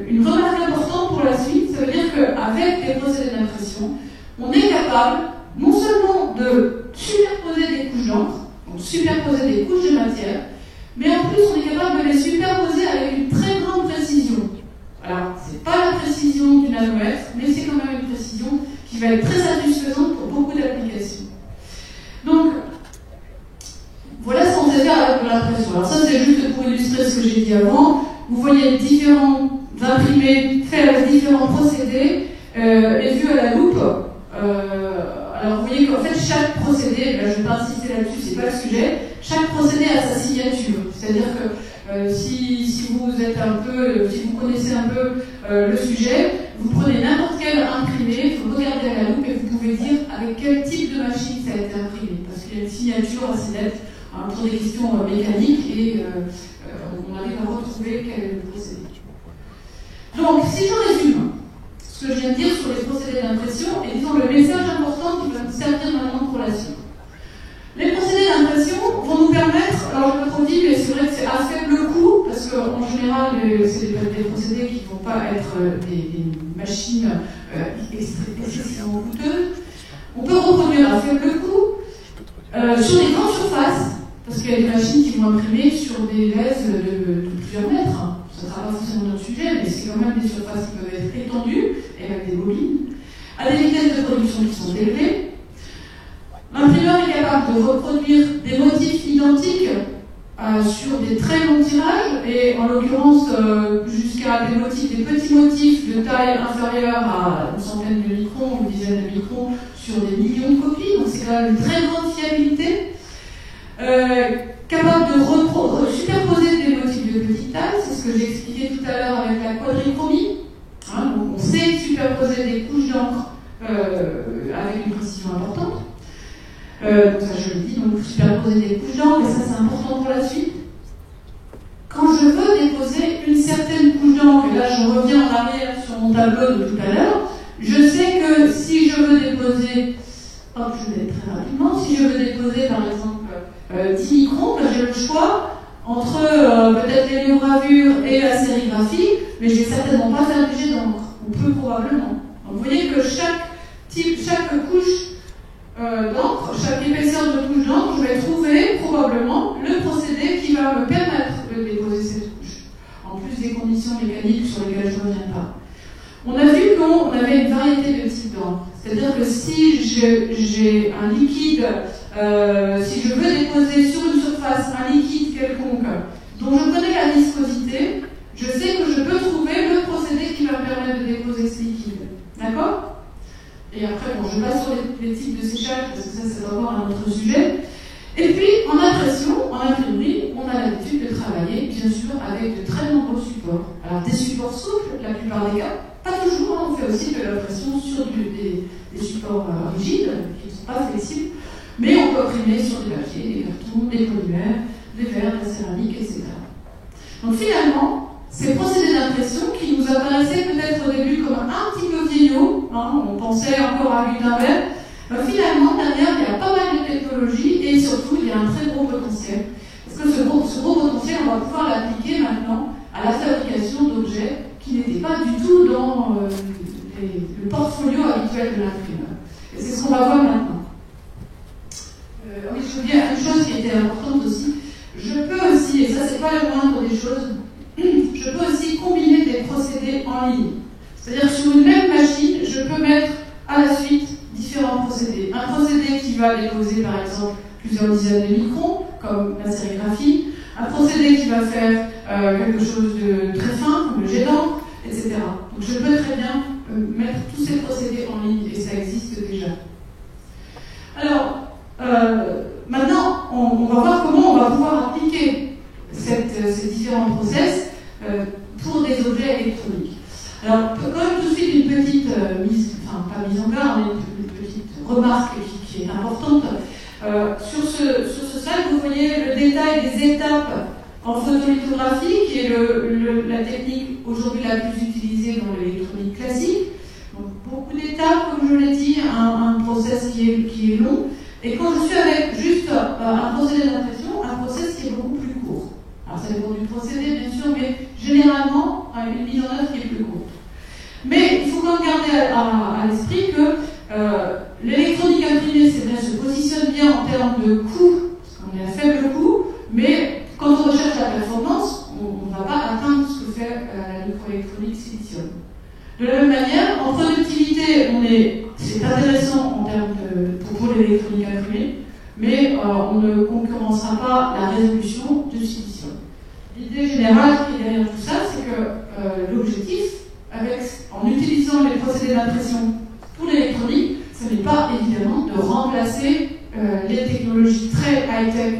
Speaker 1: une remarque importante pour la suite. Ça veut dire qu'avec les procédés d'impression, on est capable non seulement de superposer des couches d'encre, donc superposer des couches de matière, mais en plus on est capable de les superposer avec une très grande précision. Alors, c'est pas la précision du nanomètre, mais c'est quand même une précision qui va être très satisfaisante pour beaucoup d'applications. Donc, voilà ce qu'on sait faire avec l'impression. Alors ça, c'est juste pour illustrer ce que j'ai dit avant. Vous voyez différents imprimés faits avec différents procédés et vus à la loupe. Alors vous voyez qu'en fait, chaque procédé, là, je ne vais pas insister là-dessus, c'est pas le sujet, chaque procédé a sa signature. C'est-à-dire que si vous connaissez un peu le sujet, vous prenez n'importe quel imprimé, vous regardez à la loupe et vous pouvez dire avec quel type de machine ça a été imprimé. Parce qu'il y a une signature assez nette pour des questions mécaniques et on arrive à retrouver quel est le procédé. Donc, si je résume ce que je viens de dire sur les procédés d'impression et disons le message important qui va nous servir maintenant pour la suite. Les procédés d'impression vont nous permettre, alors je ne l'ai pas trop dit, mais c'est vrai que c'est à faible coût, parce qu'en général, c'est des procédés qui ne vont pas être des machines excessivement coûteuses. On peut reproduire à faible coût sur des grandes surfaces, parce qu'il y a des machines qui vont imprimer sur des lèzes de plusieurs mètres. Ça ne sera pas forcément notre sujet, mais c'est quand même des surfaces qui peuvent être étendues, et avec des bobines, à des vitesses de production qui sont élevées. L'imprimeur est capable de reproduire des motifs identiques sur des très longs tirages, et en l'occurrence jusqu'à des petits motifs de taille inférieure à une centaine de microns ou une dizaine de microns sur des millions de copies, donc c'est quand même une très grande fiabilité. Capable de superposer des motifs de petite taille, c'est ce que j'ai expliqué tout à l'heure avec la quadrichromie. Donc on sait superposer des couches d'encre avec une précision importante. Donc ça je le dis, donc superposer des couches d'encre, et ça c'est important pour la suite. Quand je veux déposer une certaine couche d'encre, et là je reviens en arrière sur mon tableau de tout à l'heure, je sais que si je veux déposer, je vais très rapidement, si je veux déposer par exemple 10 microns, j'ai le choix entre peut-être l'héliogravure et la sérigraphie, mais je ne vais certainement pas faire du jet d'encre, ou peu probablement. Donc vous voyez que chaque couche d'encre, chaque épaisseur de couche d'encre, je vais trouver probablement le procédé qui va me permettre de déposer cette couche, en plus des conditions mécaniques sur lesquelles je ne reviens pas. On a vu qu'on avait une variété de types d'encre, c'est-à-dire que si j'ai un liquide, si je veux déposer sur une surface un liquide quelconque dont je connais la viscosité, je sais que je peux trouver le procédé qui va me permettre de déposer ce liquide. D'accord ? Et après, je passe sur les types de séchage, parce que ça va avoir un autre sujet. Et puis, en impression, en imprimerie, on a l'habitude de travailler, bien sûr, avec de très nombreux supports. Alors, des supports souples, la plupart des cas, pas toujours, on fait aussi de l'impression sur des supports rigides, qui ne sont pas flexibles, mais on peut imprimer sur des papiers, des cartons, des polymères, des verres, de la céramique, etc. Donc finalement, ces procédés d'impression qui nous apparaissaient peut-être au début comme un petit peu vieillots, on pensait encore à Gutenberg, finalement, derrière, il y a pas mal de technologies et surtout, il y a un très gros potentiel. Parce que ce gros potentiel, on va pouvoir l'appliquer maintenant à la fabrication d'objets qui n'étaient pas du tout dans le portfolio habituel de l'imprimeur. Et c'est ce qu'on va voir maintenant. Oui, je veux dire, une chose qui était importante aussi, je peux aussi, et ça c'est pas la moindre des choses, je peux aussi combiner des procédés en ligne. C'est-à-dire sur une même machine, je peux mettre à la suite différents procédés. Un procédé qui va déposer par exemple plusieurs dizaines de microns, comme la sérigraphie, un procédé qui va faire quelque chose de très fin, comme le jet d'encre, etc. Donc je peux très bien mettre tous ces procédés en ligne, et ça existe déjà. Alors, maintenant, on va voir comment on va pouvoir appliquer ces différents process pour des objets électroniques. Alors, quand même tout de suite une petite pas mise en garde, mais voyez le détail des étapes en photolithographie, qui est la technique aujourd'hui la plus utilisée dans l'électronique classique. Donc, beaucoup d'étapes, comme je l'ai dit, un process qui est long. Et quand je suis avec juste un procédé d'impression, un process qui est beaucoup plus court. Alors ça dépend du procédé, bien sûr, mais généralement, une mise en œuvre qui est plus courte. Mais il faut quand même garder à l'esprit que l'électronique imprimée, c'est vrai, se positionne bien en termes de coût, parce qu'on est à faible coût, mais quand on recherche la performance, on ne va pas atteindre ce que fait la microélectronique silicium. De la même manière, en productivité, c'est intéressant en termes pour l'électronique imprimée, mais on ne concurrencera pas la résolution du silicium. L'idée générale qui est derrière tout ça, c'est que l'objectif, en utilisant les procédés d'impression pour l'électronique, ce n'est pas évidemment de remplacer les technologies très high-tech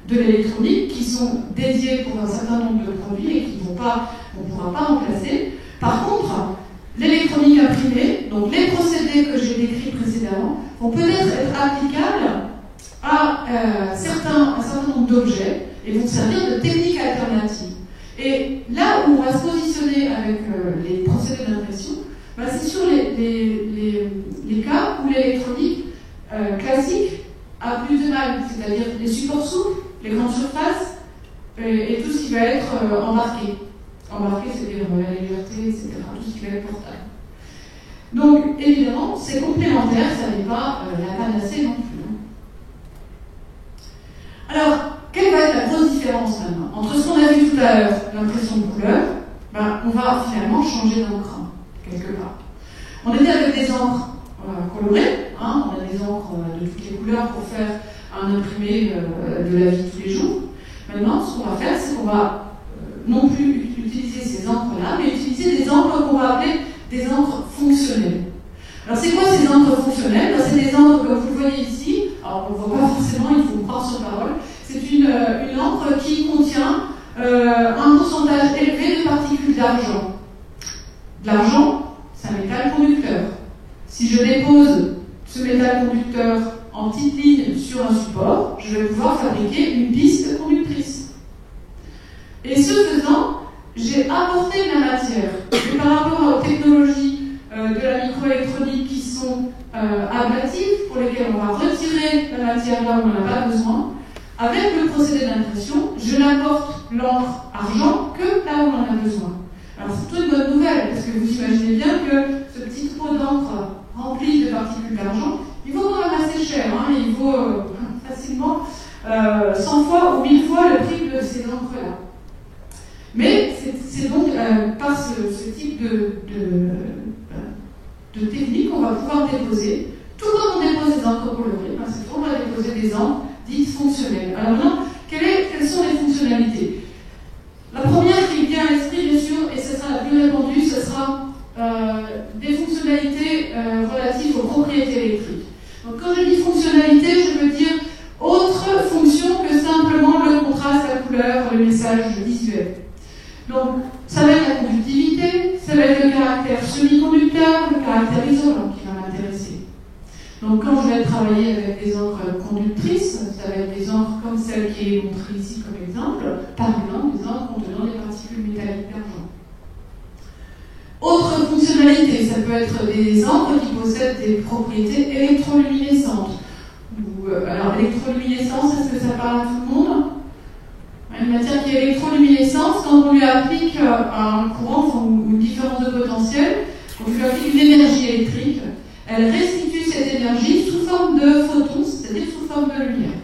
Speaker 1: de l'électronique qui sont dédiées pour un certain nombre de produits et qui on ne pourra pas remplacer. Par contre, l'électronique imprimée, donc les procédés que j'ai décrits précédemment, vont peut-être être applicables à un certain nombre d'objets et vont servir de techniques alternatives. Et là où on va se positionner avec les procédés d'impression, c'est sur les cas où l'électronique classique a plus de mal, c'est-à-dire les supports souples, les grandes surfaces et tout ce qui va être embarqué. Embarqué, c'est-à-dire la légèreté, etc., tout ce qui va être portable. Donc, évidemment, c'est complémentaire, ça n'est pas la panacée non plus. Alors, quelle va être la grosse différence maintenant entre ce qu'on a vu tout à l'heure, l'impression de couleur, on va finalement changer d'encre, quelque part. On était avec des encres colorées, on a des encres de toutes les couleurs pour faire un imprimé de la vie de tous les jours. Maintenant, ce qu'on va faire, c'est qu'on va non plus utiliser ces encres-là, mais utiliser des encres qu'on va appeler des encres fonctionnelles. Alors, c'est quoi ces encres fonctionnelles? C'est des encres, comme vous le voyez ici, alors on ne voit pas forcément, il faut croire sur parole. C'est une encre qui contient un pourcentage élevé de particules d'argent. De l'argent, c'est un métal conducteur. Si je dépose ce métal conducteur en petite ligne sur un support, je vais pouvoir fabriquer une piste conductrice. Et ce faisant, j'ai apporté de la matière. Et par rapport aux technologies de la microélectronique qui sont ablatives, pour lesquelles on va retirer la matière là où on n'en a pas besoin, avec le procédé d'impression, je n'apporte l'encre argent que là où on en a besoin. Alors c'est plutôt une bonne nouvelle, parce que vous imaginez bien que ce petit pot d'encre rempli de particules d'argent, il vaut quand même assez cher, il vaut facilement 100 fois ou 1000 fois le prix de ces encres-là. Mais c'est donc par ce type de technique qu'on va pouvoir déposer, tout comme on dépose des encres colorées, c'est qu'on va déposer des encres dites fonctionnelles. Alors maintenant, quelles sont les fonctionnalités? La première qui vient à l'esprit, bien sûr, et ce sera la plus répandue, ce sera des fonctionnalités relatives aux propriétés électriques. Donc quand je dis fonctionnalité, je veux dire autre fonction que simplement le contraste, la couleur, le message visuel. Donc ça va être la conductivité, ça va être le caractère semi-conducteur, le caractère isolant qui va m'intéresser. Donc quand je vais travailler avec des encres conductrices, ça va être des encres comme celle qui est montrée ici comme exemple, par exemple des encres contenant des particules métalliques d'argent. Autre fonctionnalité, ça peut être des encres qui possèdent des propriétés électroluminescentes. Alors électroluminescence, est-ce que ça parle à tout le monde? Une matière qui est électroluminescence, quand on lui applique un courant ou une différence de potentiel, on lui applique une énergie électrique, elle restitue cette énergie sous forme de photons, c'est-à-dire sous forme de lumière.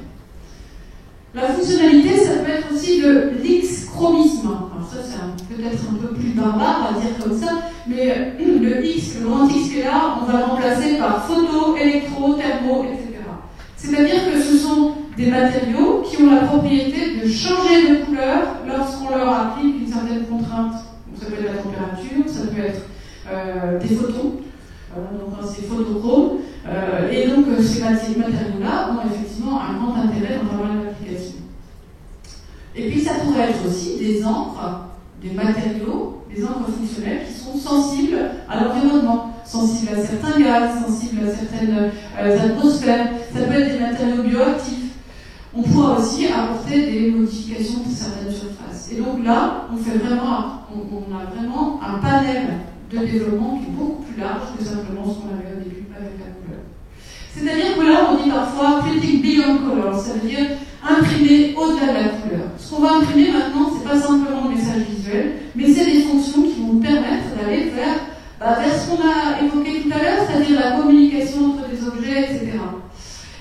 Speaker 1: La fonctionnalité, ça peut être aussi de l'X-chromisme. Alors ça, c'est peut-être un peu plus barbare à dire comme ça, mais le X, le grand X qui est là, on va le remplacer par photo, électro, thermo, etc. C'est-à-dire que ce sont des matériaux qui ont la propriété de changer de couleur lorsqu'on leur applique une certaine contrainte. Donc ça peut être la température, ça peut être des photons, donc c'est photochrome, et donc ces matériaux-là ont effectivement un grand intérêt dans pas mal d'applications. Et puis ça pourrait être aussi des encres, des matériaux, des encres fonctionnelles qui sont sensibles à l'environnement, sensibles à certains gaz, sensibles à certaines atmosphères. Ça peut être des matériaux bioactifs. On pourra aussi apporter des modifications de certaines surfaces. Et donc là, on a vraiment un panel de développement qui est beaucoup plus large que simplement ce qu'on avait au début avec la couleur. C'est-à-dire que là, on dit parfois printing beyond color, ça veut dire imprimer au-delà de la couleur. Ce qu'on va imprimer maintenant, c'est pas simplement le message visuel, mais c'est des fonctions qui vont nous permettre d'aller vers ce qu'on a évoqué tout à l'heure, c'est-à-dire la communication entre des objets, etc.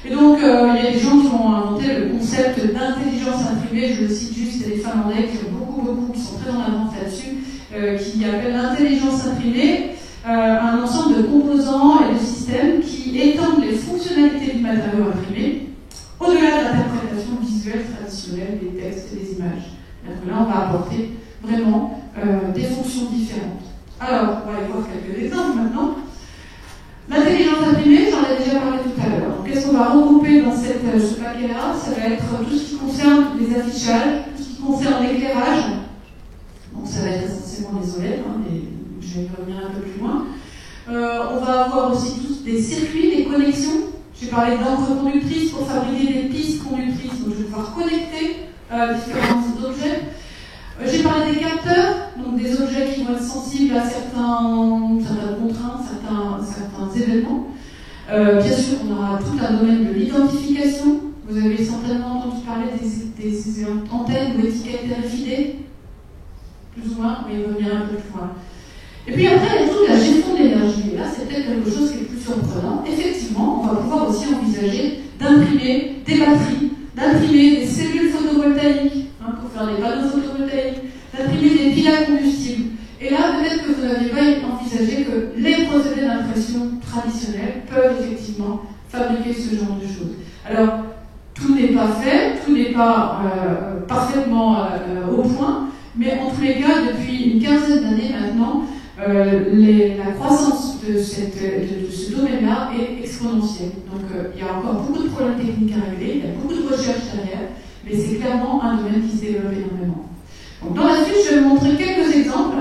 Speaker 1: Et donc, il y a des gens qui ont inventé le concept d'intelligence imprimée, je le cite juste, il y a des Finlandais qui ont beaucoup, qui sont très en avance là-dessus, qui appellent l'intelligence imprimée un ensemble de composants et de systèmes qui étendent les fonctionnalités du matériau imprimé au-delà de l'interprétation visuelle traditionnelle des textes et des images. Donc là, on va apporter vraiment des fonctions différentes. Alors, on va aller voir quelques exemples maintenant. L'intelligence imprimée, j'en ai déjà parlé tout à l'heure. Donc, qu'est-ce qu'on va regrouper dans ce paquet-là? Ça va être tout ce qui concerne les affichages, tout ce qui concerne l'éclairage. Donc, ça va être essentiellement les OLED, je vais y revenir un peu plus loin. On va avoir aussi tous des circuits, des connexions. J'ai parlé d'encre conductrice pour fabriquer des pistes conductrices, donc je vais pouvoir connecter différents objets. J'ai parlé des capteurs, donc des objets qui vont être sensibles à certaines contraintes, certains événements. Bien sûr, on aura tout un domaine de l'identification. Vous avez certainement entendu parler des antennes ou étiquettes RFID, plus ou moins, mais il va venir un peu plus loin. Et puis après, il y a toute la gestion de l'énergie. Et là, c'est peut-être quelque chose qui est plus surprenant. Effectivement, on va pouvoir aussi envisager d'imprimer des batteries, d'imprimer des cellules photovoltaïques, pour faire des panneaux photovoltaïques, d'imprimer des piles à combustible. Et là, peut-être que vous n'avez pas envisagé que les procédés d'impression traditionnels peuvent effectivement fabriquer ce genre de choses. Alors, tout n'est pas fait, tout n'est pas parfaitement au point, mais en tous les cas, depuis une quinzaine d'années maintenant, la croissance de ce domaine-là est exponentielle. Donc, il y a encore beaucoup de problèmes techniques à régler, il y a beaucoup de recherches derrière, mais c'est clairement un domaine qui se développe énormément. Donc, dans la suite, je vais vous montrer quelques exemples.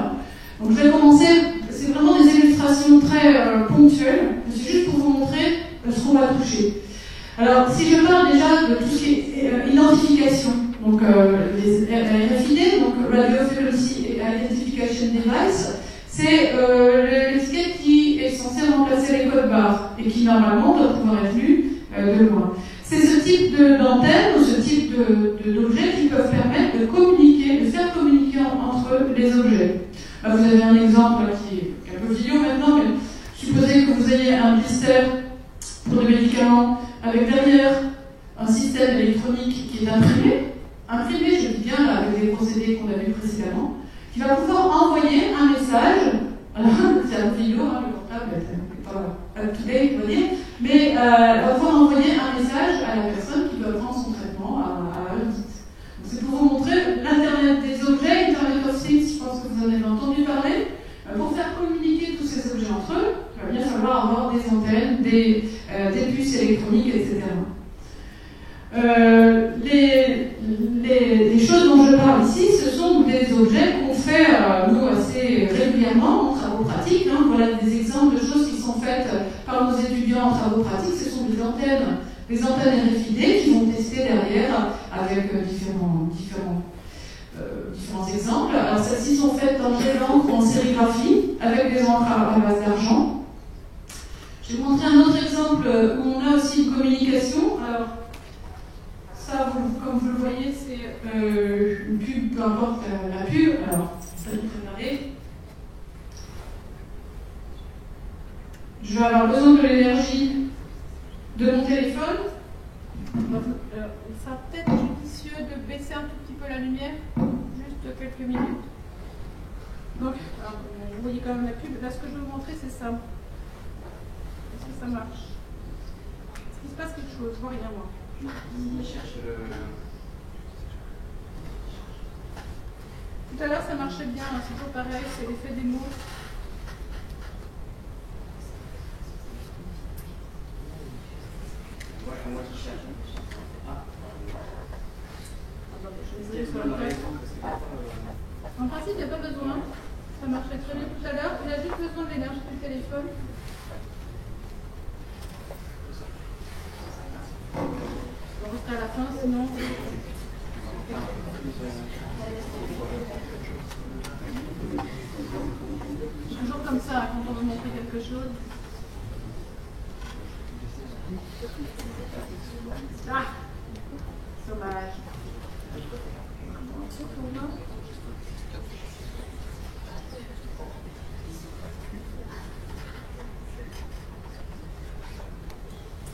Speaker 1: Donc, je vais commencer, c'est vraiment des illustrations très ponctuelles, c'est juste pour vous montrer ce qu'on va toucher. Alors, si je parle déjà de tout ce qui est identification, donc les RFID, donc Radio Frequency Identification Device, c'est l'étiquette qui est censée remplacer les codes barres et qui normalement doit pouvoir être lue de loin. C'est ce type d'antenne ou ce type d'objets qui peuvent permettre de communiquer, de faire communiquer entre les objets. Là, vous avez un exemple qui est un peu vidéo maintenant, mais supposez que vous ayez un blister pour des médicaments avec derrière un système électronique qui est imprimé, je dis bien là, avec des procédés qu'on a vus précédemment, qui va pouvoir envoyer un message. Alors, c'est un vidéo, le portable n'est pas up-to-date, on va dire, mais va pouvoir envoyer un message à la personne qui doit prendre son traitement à l'heure dite. C'est pour vous montrer l'Internet des objets, Internet of Things, je pense que vous en avez entendu parler. Pour faire communiquer tous ces objets entre eux, il va bien falloir avoir des antennes, des puces électroniques, etc. Les choses dont je parle ici, ce sont des objets qu'on fait, nous, assez régulièrement en travaux pratiques. Voilà des exemples de choses qui sont faites par nos étudiants en travaux pratiques. Ce sont des antennes RFID qui vont tester derrière avec différents exemples. Alors, celles-ci sont faites en gel d'encre ou en sérigraphie avec des encres à base d'argent. Je vais vous montrer un autre exemple où on a aussi une communication. Alors, ça, comme vous le voyez, c'est une pub, peu importe la pub. Alors, ça vous regardez. Je vais avoir besoin de l'énergie de mon téléphone. Ça peut être judicieux de baisser un tout petit peu la lumière, juste quelques minutes. Donc, vous voyez quand même la pub. Là, ce que je vais vous montrer, c'est ça. Est-ce que ça marche? Est-ce qu'il se passe quelque chose? Je vois rien, moi. Tout à l'heure, ça marchait bien. C'est toujours pareil, c'est l'effet des mots.
Speaker 3: Moi qui cherche.
Speaker 1: En principe, il n'y a pas besoin. Ça marchait très bien tout à l'heure. Il a juste besoin de l'énergie du téléphone.
Speaker 3: montrer à la fin, sinon. Toujours comme ça, quand on veut montrer quelque chose. Ah, dommage.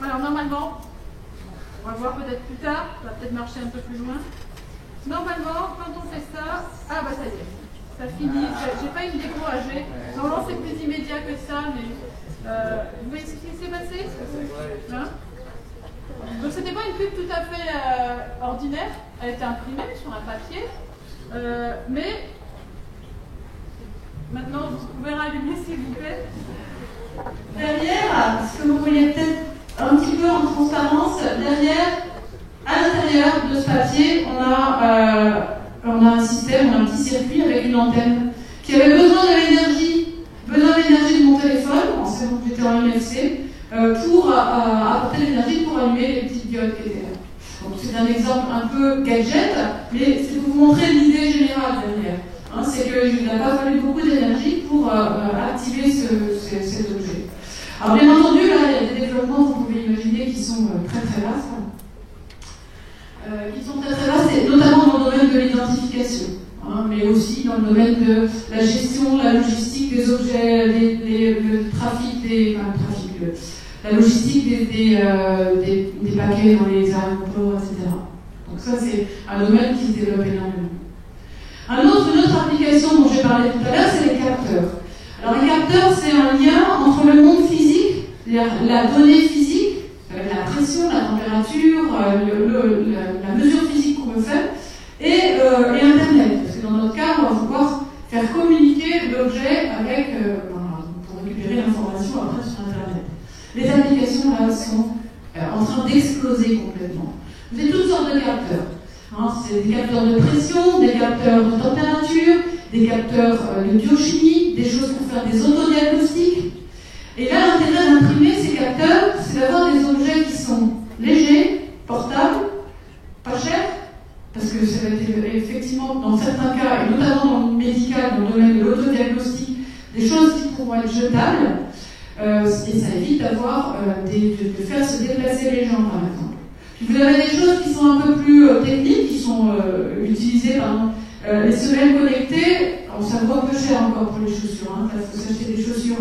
Speaker 3: Alors normalement, on va voir peut-être plus tard, ça va peut-être marcher un peu plus loin. Normalement, quand on fait ça, ah bah ça y est, ça finit. J'ai pas une découragée. Normalement c'est plus immédiat que ça, mais vous voyez ce qui s'est passé, hein? Donc c'était pas une pub tout à fait ordinaire, elle était imprimée sur un papier, mais maintenant vous pouvez rallumer s'il vous plaît.
Speaker 1: Derrière, ce que vous voyez peut-être un petit peu en transparence, derrière, à l'intérieur de ce papier, on a un système, on a un petit circuit avec une antenne qui avait besoin d'énergie de mon téléphone, en ce moment j'étais en NFC, pour apporter l'énergie pour allumer les petites diodes qui étaient là. Donc c'est un exemple un peu gadget, mais c'est pour vous montrer l'idée générale derrière. Hein, c'est qu'il n'a pas fallu beaucoup d'énergie pour activer cet objet. Alors bien entendu, là, il y a des développements, vous pouvez imaginer, qui sont très très vastes. Et notamment dans le domaine de l'identification, hein, mais aussi dans le domaine de la gestion, la logistique des objets, la logistique des paquets dans les aéroports, etc. Donc ça, c'est un domaine qui se développe énormément. Une autre application dont j'ai parlé tout à l'heure, c'est les capteurs. Alors les capteurs, c'est un lien entre le monde physique, c'est-à-dire la donnée physique, avec la pression, la température, la mesure physique qu'on veut faire, et Internet. Parce que dans notre cas, on va pouvoir faire communiquer l'objet avec, pour récupérer l'information après sur Internet. Les applications là sont en train d'exploser complètement. Vous avez toutes sortes de capteurs. Hein, c'est des capteurs de pression, des capteurs de température, des capteurs de biochimie, des choses pour faire des autodiagnostics. Et là, l'intérêt d'imprimer ces capteurs, c'est d'avoir des objets qui sont légers, portables, pas chers, parce que ça va être effectivement, dans certains cas, et notamment dans le médical, dans le domaine de l'autodiagnostic, des choses qui pourront être jetables, et ça évite d'avoir de faire se déplacer les gens, par exemple. Puis vous avez des choses qui sont un peu plus techniques, qui sont utilisées, par exemple, les semelles connectées. Alors, ça vaut un peu cher encore pour les chaussures, hein. Il faut s'acheter des chaussures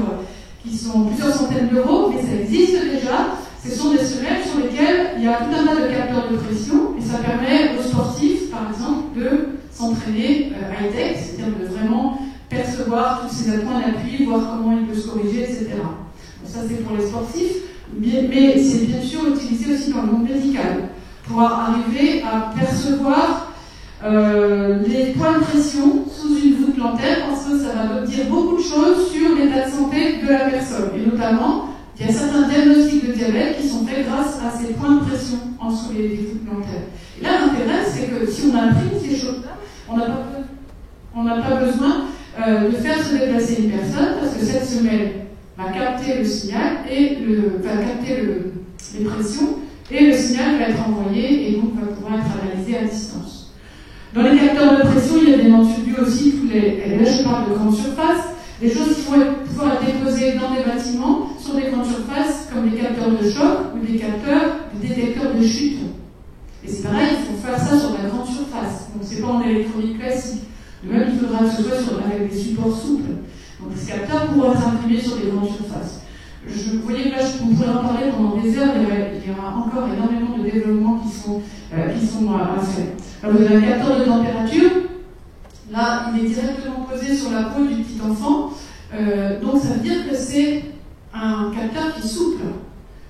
Speaker 1: qui sont plusieurs centaines d'euros, mais ça existe déjà. Ce sont des semelles sur lesquelles il y a tout un tas de capteurs de pression, et ça permet aux sportifs, par exemple, de s'entraîner high-tech, c'est-à-dire de vraiment percevoir tous ces points d'appui, voir comment il peut se corriger, etc. Donc ça, c'est pour les sportifs, mais c'est bien sûr utilisé aussi dans le monde médical, pour arriver à percevoir les points de pression sous une voûte plantaire, parce que ça va dire beaucoup de choses sur l'état de santé de la personne. Et notamment, il y a certains diagnostics de diabète qui sont faits grâce à ces points de pression en dessous des voûtes plantaires. Et là, l'intérêt, c'est que si on imprime ces choses-là, on n'a pas besoin de faire se déplacer une personne, parce que cette semelle va capter le signal et va capter les pressions, et le signal va être envoyé et donc va pouvoir être analysé à distance. Dans les capteurs de pression, il y a bien entendu aussi là je parle de grandes surfaces, des choses qui vont pouvoir être déposées dans des bâtiments sur des grandes surfaces comme des capteurs de choc ou des détecteurs de chute. Et c'est pareil, il faut faire ça sur de la grande surface. Donc c'est pas en électronique classique. De même, il faudra que ce soit avec des supports souples. Donc ces capteurs pourront être imprimés sur des grandes surfaces. Vous voyez que là, on pourrait en parler pendant des heures, il y aura encore énormément de développements qui sont à faire. Alors, vous avez un capteur de température. Là, il est directement posé sur la peau du petit enfant. Donc, ça veut dire que c'est un capteur qui est souple.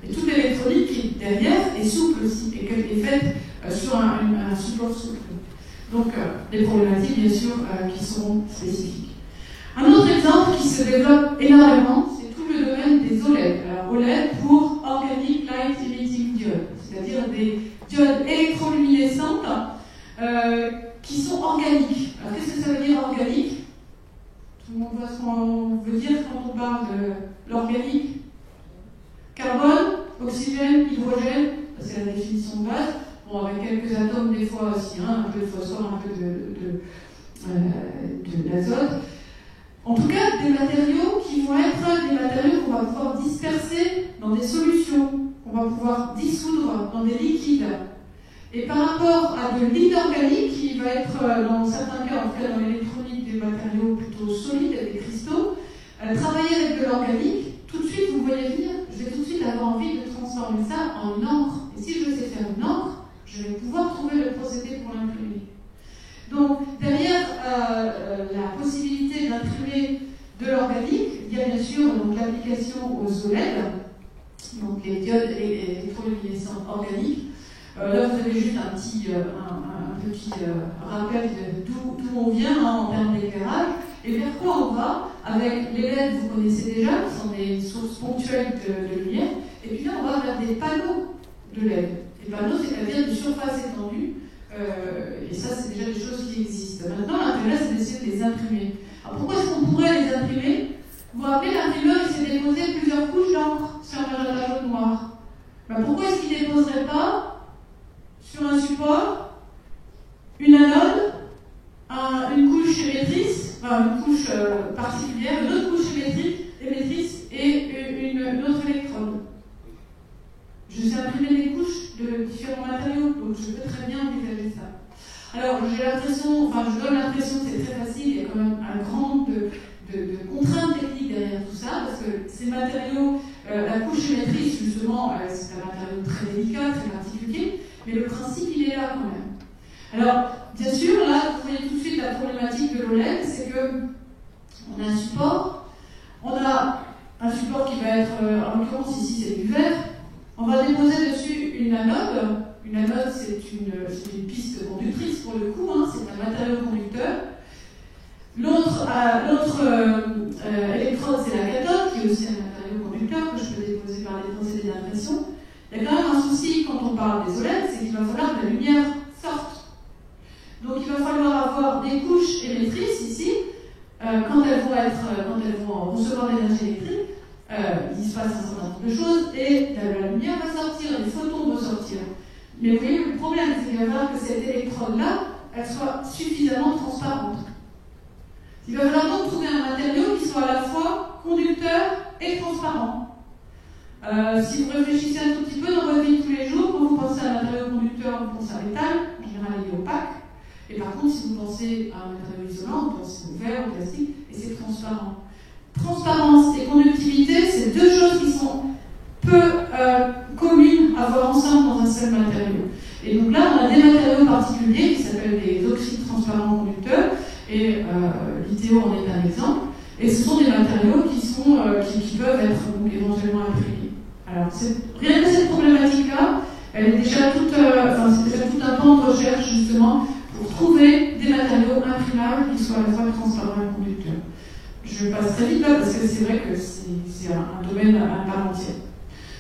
Speaker 1: Et toute l'électronique qui est derrière est souple aussi, et est faite sur un support souple. Donc, des problématiques, bien sûr, qui seront spécifiques. Un autre exemple qui se développe énormément, c'est tout le domaine des OLED. Alors, OLED pour Organic Light Emitting Diode, c'est-à-dire des diodes électroluminescentes qui sont organiques. Alors, qu'est-ce que ça veut dire organique? Tout le monde voit ce qu'on veut dire quand on parle de l'organique. Carbone, oxygène, hydrogène, c'est la définition de base. bon, avec quelques atomes des fois aussi, hein, un peu de phosphore, un peu d'azote. En tout cas, des matériaux qui vont être des matériaux qu'on va pouvoir disperser dans des solutions, qu'on va pouvoir dissoudre dans des liquides. Et par rapport à de l'inorganique, qui va être, dans certains cas, en tout cas dans l'électronique, des matériaux plutôt solides, des cristaux, travailler avec de l'organique, tout de suite, vous voyez venir, je vais tout de suite avoir envie de transformer ça en une encre. Et si je sais faire une encre, je vais pouvoir trouver le procédé pour l'imprimer. Donc, derrière la possibilité d'imprimer de l'organique, il y a bien sûr l'application aux OLED, donc les diodes électroluminescentes organiques. Là, vous avez juste un petit rappel d'où on vient en termes d'éclairage et vers quoi on va. Avec les LED, vous connaissez déjà, qui sont des sources ponctuelles de lumière. Et puis là, on va vers des panneaux de LED. Les panneaux, c'est-à-dire de surface étendue. Et ça, c'est déjà des choses qui existent. Maintenant, l'intérêt, c'est d'essayer de les imprimer. Alors, pourquoi est-ce qu'on pourrait les imprimer? Vous vous rappelez, l'imprimeur, il s'est déposé plusieurs couches d'encre sur un magenta jaune noir. Pourquoi est-ce qu'il ne déposerait pas sur un support une anode, une couche émettrice, une couche particulière, une autre couche émettrice et une autre électrode? Je sais imprimer des couches de différents matériaux, donc je peux très bien envisager ça. Alors, je donne l'impression que c'est très facile, il y a quand même un grand nombre de contraintes techniques derrière tout ça, parce que ces matériaux, la couche émettrice, justement, c'est un matériau très délicat, très particulier, mais le principe, il est là quand même. Alors, bien sûr, là, vous voyez tout de suite la problématique de l'OLED, c'est qu'on a un support, qui va être, en l'occurrence ici, c'est du verre. On va déposer dessus une anode. Une anode, c'est une piste conductrice pour le coup, hein, c'est un matériau conducteur. L'autre électrode, c'est la cathode, qui est aussi un matériau conducteur que je peux déposer par des procédés d'impression. Il y a quand même un souci quand on parle des OLED, c'est qu'il va falloir que la lumière sorte. Donc il va falloir avoir des couches émettrices ici, quand elles vont recevoir l'énergie électrique. Il se passe un certain nombre de choses et la lumière va sortir, les photons vont sortir. Mais vous voyez, le problème, c'est qu'il va falloir que cette électrode-là, elle soit suffisamment transparente. Il va falloir donc trouver un matériau qui soit à la fois conducteur et transparent. Si vous réfléchissez un tout petit peu dans votre vie de tous les jours, quand vous pensez à un matériau conducteur, vous pensez à un métal, en général il est opaque. Et par contre, si vous pensez à un matériau isolant, vous pensez au verre, au plastique, et c'est transparent. Transparence et conductivité, c'est deux choses qui sont peu communes à voir ensemble dans un seul matériau. Et donc là, on a des matériaux particuliers qui s'appellent des oxydes transparents conducteurs, et l'ITO en est un exemple. Et ce sont des matériaux qui peuvent être donc, éventuellement imprimés. Alors, rien que cette problématique-là, elle est déjà c'est déjà tout un pan de recherche justement pour trouver des matériaux imprimables qui soient à la fois transparents et conducteurs. Je passe très vite là parce que c'est vrai que c'est un domaine à part entière.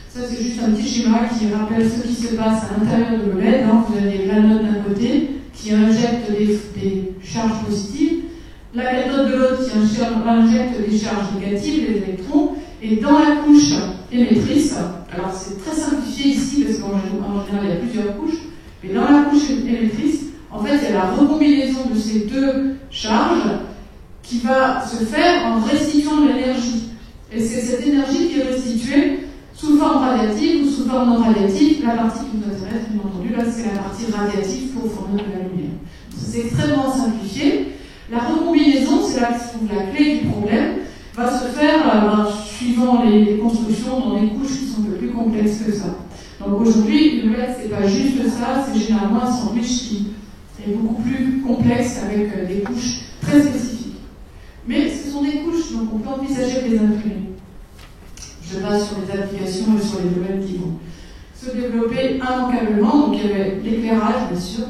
Speaker 1: Ça, c'est juste un petit schéma qui rappelle ce qui se passe à l'intérieur de l'OLED. Hein. Vous avez l'anode d'un côté qui injecte des charges positives, la cathode de l'autre qui injecte des charges négatives, les électrons, et dans la couche émettrice, alors c'est très simplifié ici parce qu'en général il y a plusieurs couches, mais dans la couche émettrice, en fait il y a la recombinaison de ces deux charges qui va se faire en restituant de l'énergie. Et c'est cette énergie qui est restituée sous forme radiative ou sous forme non radiative. La partie qui nous intéresse, bien entendu, là c'est la partie radiative pour fournir de la lumière. C'est extrêmement simplifié. La recombinaison, c'est là que se trouve la clé du problème, va se faire suivant les constructions dans des couches qui sont un peu plus complexes que ça. Donc aujourd'hui, le LED, c'est pas juste ça, c'est généralement un sandwich qui est beaucoup plus complexe avec des couches très spécifiques. Mais ce sont des couches, donc on peut envisager de les imprimer. Je passe sur les applications et sur les domaines qui vont se développer immanquablement. Donc il y avait l'éclairage, bien sûr,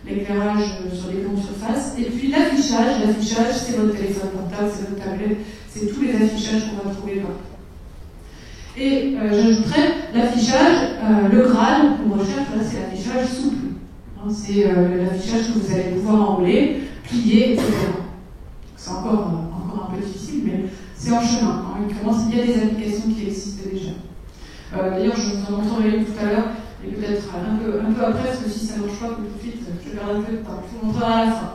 Speaker 1: l'éclairage sur les grandes surfaces, et puis l'affichage. L'affichage, c'est votre téléphone portable, c'est votre tablette, c'est tous les affichages qu'on va trouver partout. Et j'ajouterais l'affichage, le Graal qu'on recherche, là c'est l'affichage souple. Hein, c'est l'affichage que vous allez pouvoir enrouler, plier, etc. C'est encore un peu difficile, mais c'est en chemin. En l'occurrence, il y a des applications qui existent déjà. D'ailleurs, je vous en montrerai tout à l'heure, et peut-être un peu après, parce que si ça ne marche pas tout de suite, je perds un peu de temps, je vous montrerai à la fin.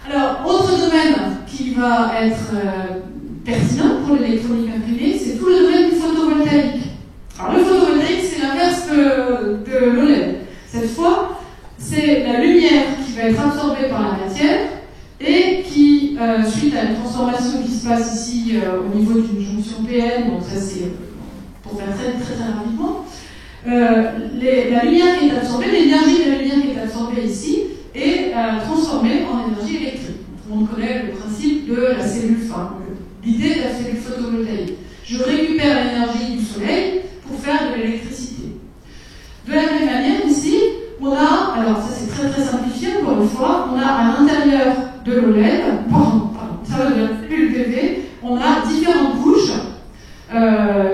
Speaker 1: Alors, autre domaine qui va être pertinent pour l'électronique imprimée, c'est tout le domaine du photovoltaïque. Alors, le photovoltaïque, c'est l'inverse de l'OLED. Cette fois, c'est la lumière qui va être absorbée par la matière et qui, suite à une transformation qui se passe ici au niveau d'une jonction PN, donc ça c'est pour faire très très très rapidement, la lumière qui est absorbée, l'énergie de la lumière qui est absorbée ici est transformée en énergie électrique. Tout le monde connaît le principe de la cellule, enfin l'idée de la cellule photovoltaïque. Je récupère l'énergie du soleil pour faire de l'électricité. De la même manière ici, on a, alors ça c'est très très simplifié encore une fois, on a à l'intérieur de l'OLED, ça va de la cellule PV, on a différentes couches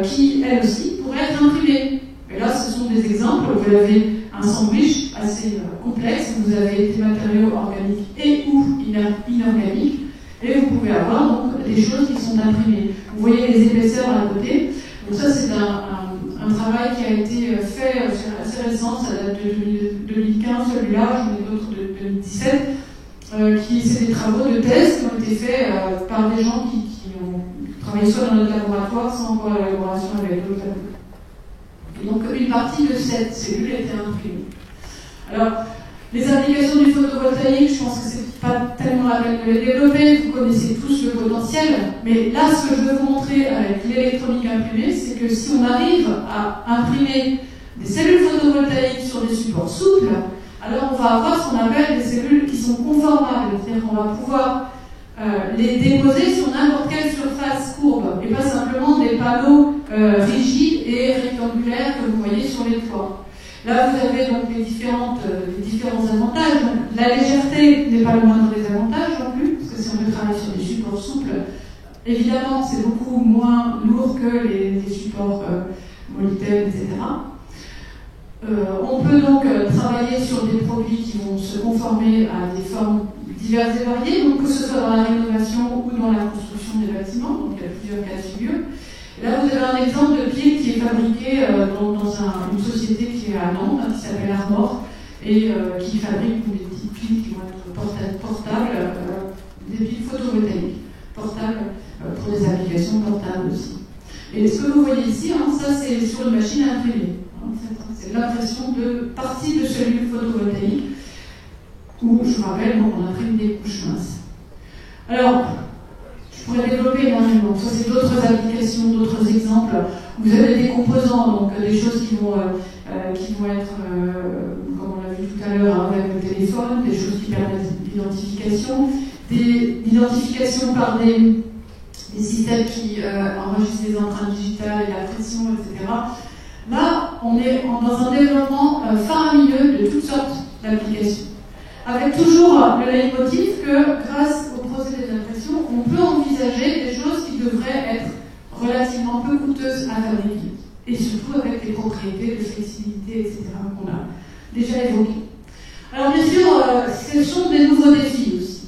Speaker 1: qui, elles aussi, pourraient être imprimées. Et là, ce sont des exemples. Vous avez un sandwich assez complexe. Vous avez des matériaux organiques et ou inorganiques. Et vous pouvez avoir donc des choses qui sont imprimées. Vous voyez les épaisseurs à côté. Donc ça, c'est un travail qui a été fait assez récent. Ça date de 2015, celui-là. J'en ai d'autres de 2017. C'est des travaux de thèse qui ont été faits par des gens qui ont travaillé soit dans notre laboratoire, soit en collaboration avec d'autres laboratoires. Et donc, une partie de cette cellule était imprimée. Alors, les applications du photovoltaïque, je pense que c'est pas tellement la peine de les développer, vous connaissez tous le potentiel, mais là, ce que je veux vous montrer avec l'électronique imprimée, c'est que si on arrive à imprimer des cellules photovoltaïques sur des supports souples, alors on va avoir ce qu'on appelle des cellules qui sont conformables, c'est-à-dire qu'on va pouvoir les déposer sur n'importe quelle surface courbe, et pas simplement des panneaux rigides et rectangulaires que vous voyez sur les toits. Là, vous avez donc les différents avantages. Donc, la légèreté n'est pas le moindre des avantages non plus, parce que si on veut travailler sur des supports souples, évidemment, c'est beaucoup moins lourd que les supports Molitel, etc. On peut donc travailler sur des produits qui vont se conformer à des formes diverses et variées, donc que ce soit dans la rénovation ou dans la construction des bâtiments, donc il y a plusieurs cas de figure. Et là, vous avez un exemple de pile qui est fabriqué dans une société qui est à Nantes, qui s'appelle Armor, et qui fabrique des petites piles qui vont être portables, des piles photovoltaïques, portables pour des applications portables aussi. Et ce que vous voyez ici, ça c'est sur une machine à imprimer. C'est l'impression de partie de cellules photovoltaïques où, je vous rappelle, on imprime des couches minces. Alors, je pourrais développer énormément. Ça, c'est d'autres applications, d'autres exemples. Vous avez des composants, donc des choses qui vont être, comme on l'a vu tout à l'heure, avec le téléphone, des choses qui permettent l'identification, l'identification par des systèmes qui enregistrent les empreintes digitales et la pression, etc. Là, on est dans un développement fin à milieu de toutes sortes d'applications. Avec toujours le leitmotiv que, grâce au procédé d'impression, on peut envisager des choses qui devraient être relativement peu coûteuses à fabriquer. Et surtout avec les propriétés de flexibilité, etc. qu'on a déjà évoquées. Alors bien sûr, ce sont des nouveaux défis aussi.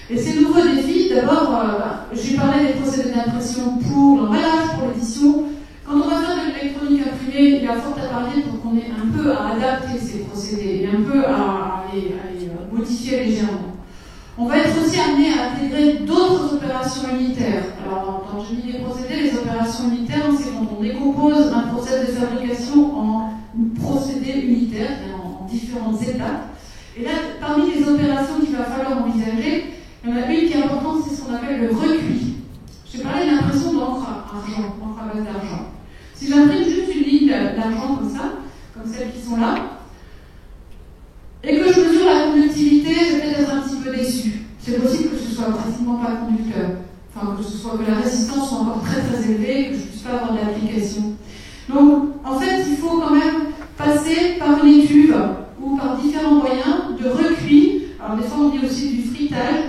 Speaker 1: Et ces nouveaux défis, d'abord, j'ai parlé des procédés d'impression pour l'emballage, pour l'édition. Quand on va faire de l'électronique imprimée, il y a fort à parier pour qu'on ait un peu à adapter ces procédés et un peu à les modifier légèrement. On va être aussi amené à intégrer d'autres opérations unitaires. Alors, quand je dis les procédés, les opérations unitaires, c'est quand on décompose un process de fabrication en procédés unitaires, en différentes étapes. Et là, parmi les opérations qu'il va falloir envisager, il y en a une qui est importante, c'est ce qu'on appelle le recuit. J'ai parlé de l'impression d'encre à base d'argent. Si j'imprime juste une ligne d'argent comme ça, comme celles qui sont là, et que je mesure la conductivité, je vais peut-être être un petit peu déçu. C'est possible que ce soit pratiquement pas conducteur. Enfin, que la résistance soit encore très très élevée et que je ne puisse pas avoir d'application. Donc, en fait, il faut quand même passer par une étuve ou par différents moyens de recuit. Alors, des fois, on dit aussi du fritage,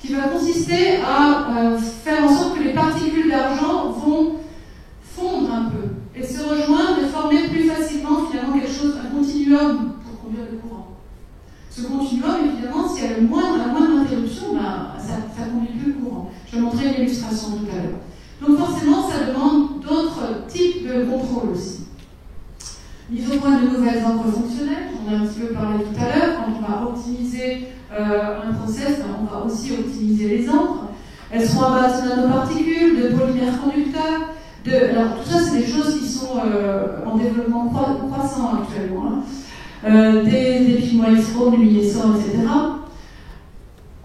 Speaker 1: qui va consister à faire en sorte que les particules d'argent vont fondre un peu et se rejoindre et former plus facilement finalement quelque chose, un continuum pour conduire le courant. Ce continuum, évidemment, s'il y a la moindre interruption, ça conduit plus le courant. Je vais montrer une illustration tout à l'heure. Donc forcément, ça demande d'autres types de contrôle aussi. Mise au point de nouvelles encres fonctionnelles, on a un petit peu parlé tout à l'heure. Quand on va optimiser un process, on va aussi optimiser les encres. Elles seront à base de nanoparticules, de polymères conducteurs. Alors tout ça, c'est des choses qui sont en développement croissant actuellement. Des pigments luminescents, etc.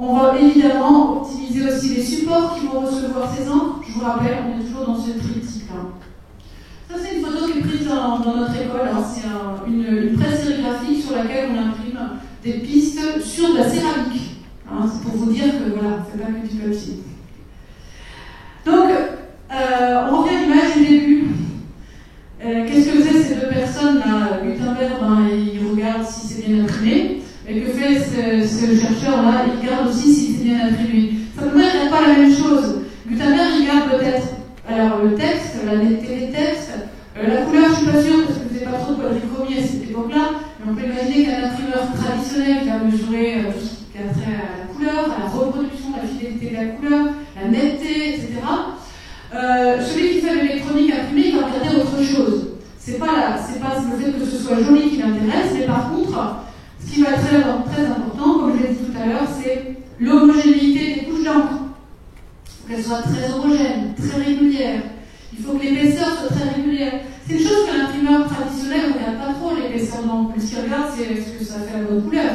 Speaker 1: On va évidemment optimiser aussi les supports qui vont recevoir ces encres. Je vous rappelle, on est toujours dans ce triptyque. Ça, c'est une photo qui est prise dans notre école. C'est une presse sérigraphique sur laquelle on imprime des pistes sur de la céramique. C'est pour vous dire que voilà, c'est pas que du papier. Donc, on revient à l'image du début. Qu'est-ce que faisaient ces deux personnes là? Gutenberg, il regarde si c'est bien imprimé. Et que fait ce chercheur-là? Il regarde aussi si c'est bien imprimé. Simplement, il ne regarde pas la même chose. Gutenberg, il regarde peut-être le texte, la netteté des textes, la couleur, je ne suis pas sûre, parce que vous n'avez pas trop de polychromie à cette époque-là, mais on peut imaginer qu'un imprimeur traditionnel va mesurer tout ce qui a trait à la couleur, à la reproduction, à la fidélité de la couleur, la netteté, etc. Celui qui fait l'électronique imprimée, il va regarder autre chose. C'est pas le fait que ce soit joli qui l'intéresse, mais par contre, ce qui va être très important, comme je l'ai dit tout à l'heure, c'est l'homogénéité des couches d'encre. Il faut qu'elles soient très homogènes, très régulières. Il faut que l'épaisseur soit très régulière. C'est une chose que l'imprimeur traditionnel ne regarde pas trop, l'épaisseur d'encre. Ce qu'il regarde, c'est est-ce que ça fait la bonne couleur.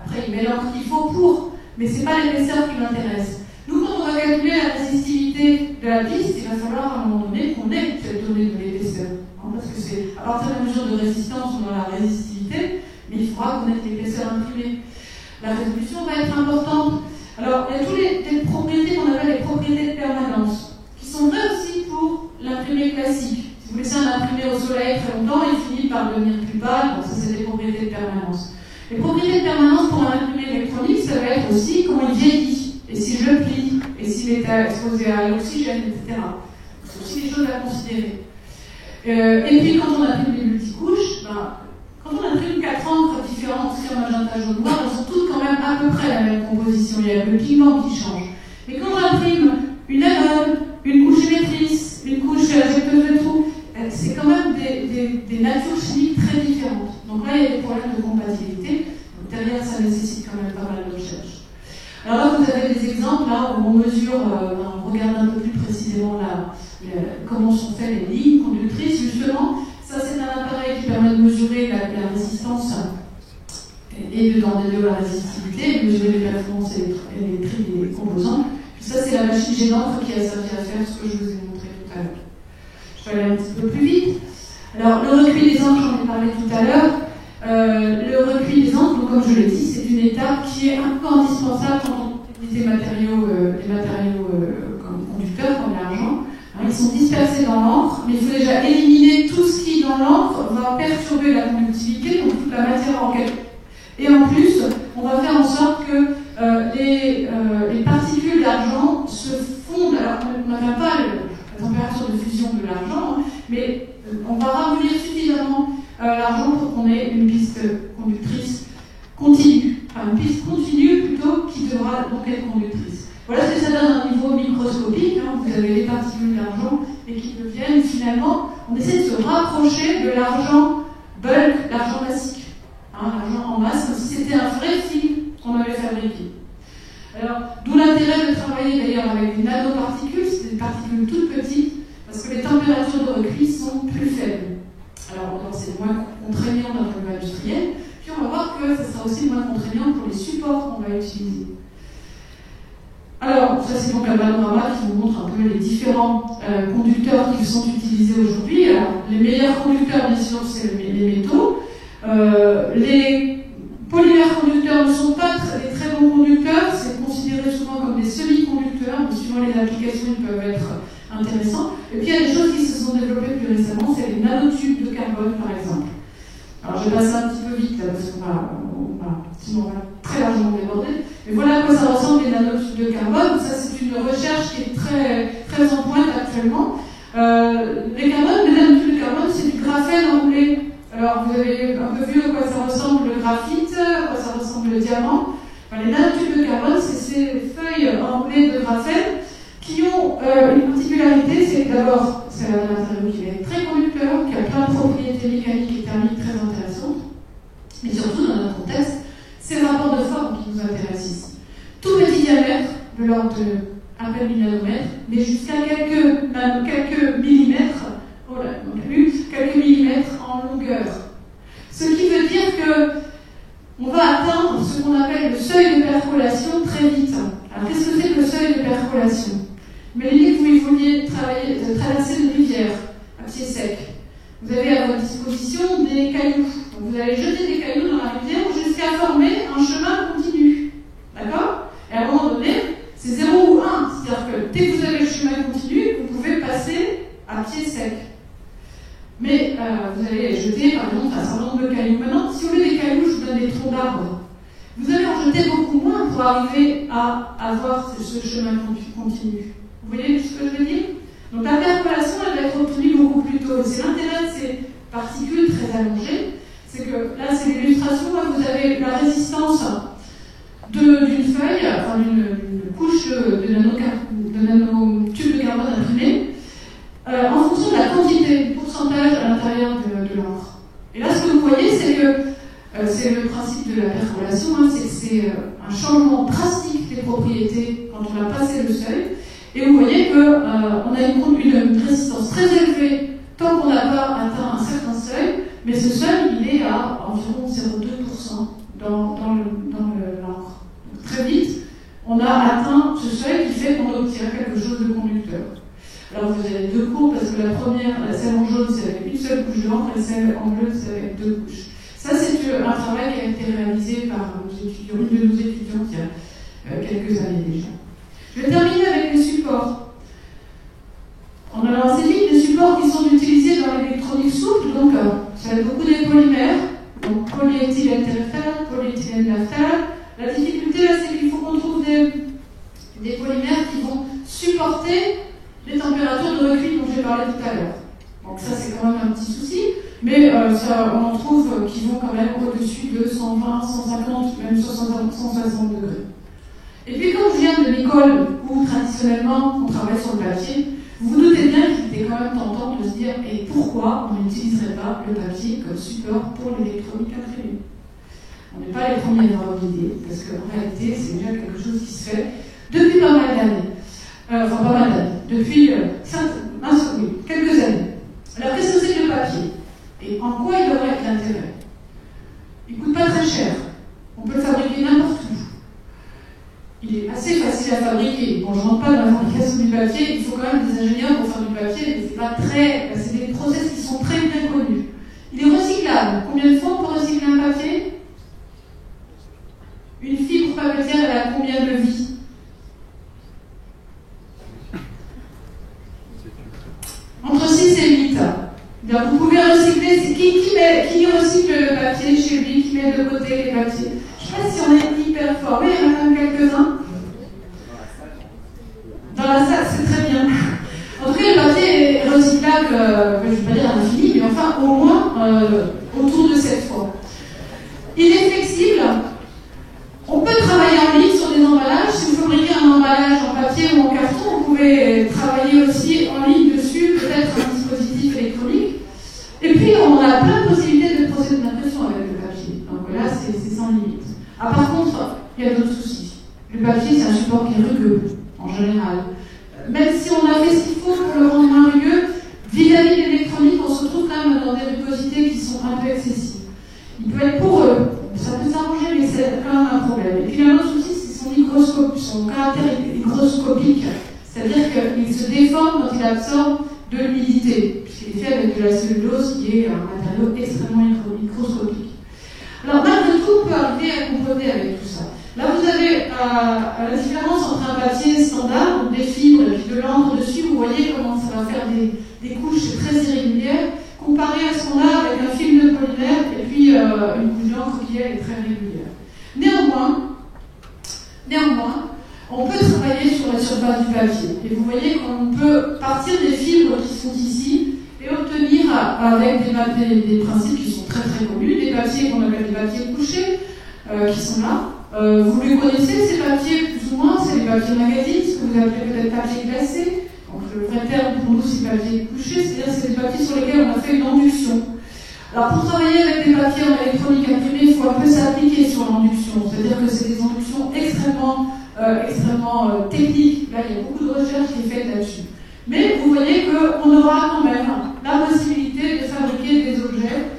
Speaker 1: Après, il met l'encre qu'il faut pour, mais ce n'est pas l'épaisseur qui l'intéresse. Nous, quand on va calculer la résistivité de la piste, il va falloir à un moment donné qu'on ait cette donnée de l'épaisseur. Parce que c'est à partir de la mesure de résistance, on a la résistivité, mais il faudra qu'on ait l'épaisseur imprimée. La résolution va être importante. Alors, il y a toutes les propriétés qu'on appelle les propriétés de permanence, qui sont vraies aussi pour l'imprimé classique. Si vous laissez un imprimé au soleil très longtemps, il finit par devenir plus pâle, donc ça c'est des propriétés de permanence. Les propriétés de permanence pour un imprimé électronique, ça va être aussi comment il vieillit, et si je le plie, et s'il est exposé à l'oxygène, etc. C'est aussi des choses à considérer. Et puis quand on imprime des multicouches, quand on imprime 4 encres différentes, aussi en magenta, jaune, noir, elles sont toutes quand même à peu près la même composition. Il y a le pigment qui change. Mais quand on imprime une anode, une couche émettrice, une couche injecteuse de trous, c'est quand même des natures chimiques très différentes. Donc là, il y a des problèmes de compatibilité. Donc derrière, ça nécessite quand même pas mal de recherche. Alors là, vous avez des exemples là, où on mesure, on regarde un peu plus précisément comment sont faites les lignes conductrices, justement. Ça, c'est un appareil qui permet de mesurer la résistance et de la résistivité, de mesurer les performances électriques des composants. Puis ça, c'est la machine jet d'encre qui a servi à faire ce que je vous ai montré tout à l'heure. Je vais aller un petit peu plus vite. Alors, le recueil des encres, j'en ai parlé tout à l'heure. Le recueil des encres, donc, comme je l'ai dit, c'est une étape qui est un peu indispensable quand on utilise les matériaux conducteurs, comme l'argent. Ils sont dispersés dans l'encre, mais il faut déjà éliminer tout ce qui, dans l'encre, va perturber la conductivité, donc toute la matière en quelque. Et en plus, on va faire en sorte que les particules d'argent se fondent. Alors, on n'a pas la température de fusion de l'argent, mais on va ramollir suffisamment l'argent pour qu'on ait une piste conductrice continue. Enfin, une piste continue plutôt qui devra donc être conductrice. Voilà ce que ça donne à un niveau microscopique. Vous avez les particules d'argent et qui deviennent finalement, on essaie de se rapprocher de l'argent bulk, l'argent classique. L'argent en masse, comme si c'était un vrai fil qu'on avait fabriqué. Alors, d'où l'intérêt de travailler d'ailleurs avec des nanoparticules, c'est des particules toutes petites, parce que les températures de recueil sont plus faibles. Alors, c'est moins contraignant d'un point de vue industriel, puis on va voir que ça sera aussi moins contraignant pour les supports qu'on va utiliser. Alors, ça c'est donc un panorama qui vous montre un peu les différents conducteurs qui sont utilisés aujourd'hui. Alors, les meilleurs conducteurs, bien sûr, c'est les métaux. Les polymères conducteurs ne sont pas des très bons conducteurs, c'est considéré souvent comme des semi-conducteurs, mais suivant les applications, ils peuvent être intéressants. Et puis il y a des choses qui se sont développées plus récemment, c'est les nanotubes de carbone, par exemple. Alors je vais passer un petit peu vite, là, parce sinon on va très largement déborder. Mais voilà à quoi ça ressemble les nanotubes de carbone. Ça, c'est une recherche qui est très, très en pointe actuellement. Les nanotubes de carbone, c'est du graphène enroulé. Alors, vous avez un peu vu à quoi ça ressemble le graphite, à quoi ça ressemble le diamant. Enfin, les nanotubes de carbone, c'est ces feuilles enroulées de graphène qui ont une particularité, c'est que d'abord, c'est un matériau qui est très conducteur, qui a plein de propriétés mécaniques et thermiques très intéressantes. Mais surtout, dans notre contexte, c'est le rapport de forme qui nous intéresse ici. Tout petit diamètre, de l'ordre de à peine 1000 nanomètres, mais jusqu'à quelques millimètres, oh là, quelques millimètres en longueur. Ce qui veut dire qu'on va atteindre ce qu'on appelle le seuil de percolation très vite. Alors, qu'est-ce que c'est que le seuil de percolation? Imaginez que vous vouliez traverser une rivière à pied sec. Vous avez à votre disposition des cailloux. Donc, vous allez jeter des cailloux dans la rivière jusqu'à former un chemin continu. D'accord? Et à un moment donné, c'est 0 ou 1. C'est-à-dire que dès que vous avez le chemin continu, vous pouvez passer à pied sec. Mais vous allez jeter, par exemple, un certain nombre de cailloux. Maintenant, si vous voulez des cailloux, je vous donne des troncs d'arbres. Vous allez en jeter beaucoup moins pour arriver à avoir ce chemin continu. Vous voyez ce que je veux dire? Donc la percolation, elle va être obtenue beaucoup plus tôt. C'est l'intérêt de ces particules très allongées. C'est que là, c'est l'illustration. Vous avez la résistance d'une feuille, enfin d'une couche de nanotubes de carbone imprimés, en fonction de la quantité, du pourcentage à l'intérieur de l'encre. Et là, ce que vous voyez, c'est que c'est le principe de la percolation, c'est que c'est un changement drastique des propriétés quand on a passé le seuil. Et vous voyez qu'on a une résistance très élevée tant qu'on n'a pas atteint un certain seuil, mais ce seuil, il est à environ 0,2% dans l'encre. Très vite, on a atteint ce seuil qui fait qu'on obtient quelque chose de conducteur. Alors vous avez deux courbes, parce que la première, celle en jaune, c'est avec une seule couche d'encre, et celle en bleu, c'est avec deux couches. Ça, c'est un travail qui a été réalisé par une de nos étudiantes il y a quelques années déjà. Je vais terminer avec les supports. On a lancé des supports qui sont utilisés dans l'électronique souple, donc ça va être beaucoup des polymères, donc polyéthylène terephthalate, polyéthylène naphtalate. La difficulté là, c'est qu'il faut qu'on trouve des polymères qui vont supporter les températures de recueil dont j'ai parlé tout à l'heure. Donc ça, c'est quand même un petit souci, mais on en trouve qui vont quand même au-dessus de 120, 150, même 160 degrés. Et puis quand je viens de l'école où traditionnellement on travaille sur le papier, vous vous doutez bien qu'il était quand même tentant de se dire et pourquoi on n'utiliserait pas le papier comme support pour l'électronique imprimée. On n'est pas les premiers à avoir l'idée, parce qu'en réalité c'est déjà quelque chose qui se fait depuis pas mal d'années. Enfin pas mal d'années, depuis quelques années. Alors qu'est-ce que c'est que le papier? Et en quoi il aurait l'intérêt? Il ne coûte pas très cher. On peut le fabriquer n'importe où. Il est assez facile à fabriquer. Bon, je ne rentre pas dans la fabrication du papier, il faut quand même des ingénieurs pour faire du papier, mais c'est des process qui sont très bien connus. Il est recyclable. Combien de fois on peut recycler un papier? Une fibre papetière, elle a combien de vie? Entre 6 et 8. Donc vous pouvez recycler. Qui recycle le papier chez lui, qui met de côté les papiers? Je ne sais pas si on est hyper fort, mais il y en a quand même quelques-uns. Dans la salle, c'est très bien. En tout cas, le papier est recyclable, je ne vais pas dire à l'infini, mais enfin au moins autour de cette fois. Il est flexible. On peut travailler en ligne sur des emballages. Si vous fabriquez un emballage en papier ou en carton, vous pouvez travailler aussi en ligne dessus, peut-être un dispositif électronique. Et puis, on a plein de possibilités de procéder d'impression avec le papier. Donc là, c'est sans limite. Ah, par contre, il y a d'autres soucis. Le papier, c'est un support qui est rugueux, en général. Même si on a fait ce qu'il faut pour le rendre moins rugueux, vis-à-vis de l'électronique, on se retrouve quand même dans des rugosités qui sont un peu excessives. Il peut être poreux, ça peut s'arranger, mais c'est quand même un problème. Et puis, un autre souci, c'est son caractère hygroscopique. C'est-à-dire qu'il se déforme quand il absorbe de l'humidité, puisqu'il est fait avec de la cellulose, qui est un matériau extrêmement microscopique. Alors, malgré tout, on peut arriver à composer avec tout ça. Là, vous avez la différence entre un papier standard, donc des fibres et puis de l'encre dessus. Vous voyez comment ça va faire des couches très irrégulières, comparé à ce qu'on a avec un film de polymère et puis une couche d'encre qui elle, est très régulière. Néanmoins, on peut travailler sur la surface du papier. Et vous voyez qu'on peut partir des fibres qui sont ici et obtenir, avec des principes qui sont très très connus, des papiers qu'on appelle des papiers couchés, qui sont là. Vous les connaissez, ces papiers, plus ou moins, c'est les papiers magazines, ce que vous appelez peut-être papier glacé. Donc le vrai terme pour nous, c'est papier couché, c'est-à-dire c'est des papiers sur lesquels on a fait une induction. Alors pour travailler avec des papiers en électronique imprimée, il faut un peu s'appliquer sur l'induction, c'est-à-dire que c'est des inductions extrêmement techniques. Là, il y a beaucoup de recherche qui est faite là-dessus. Mais vous voyez qu'on aura quand même la possibilité de fabriquer des objets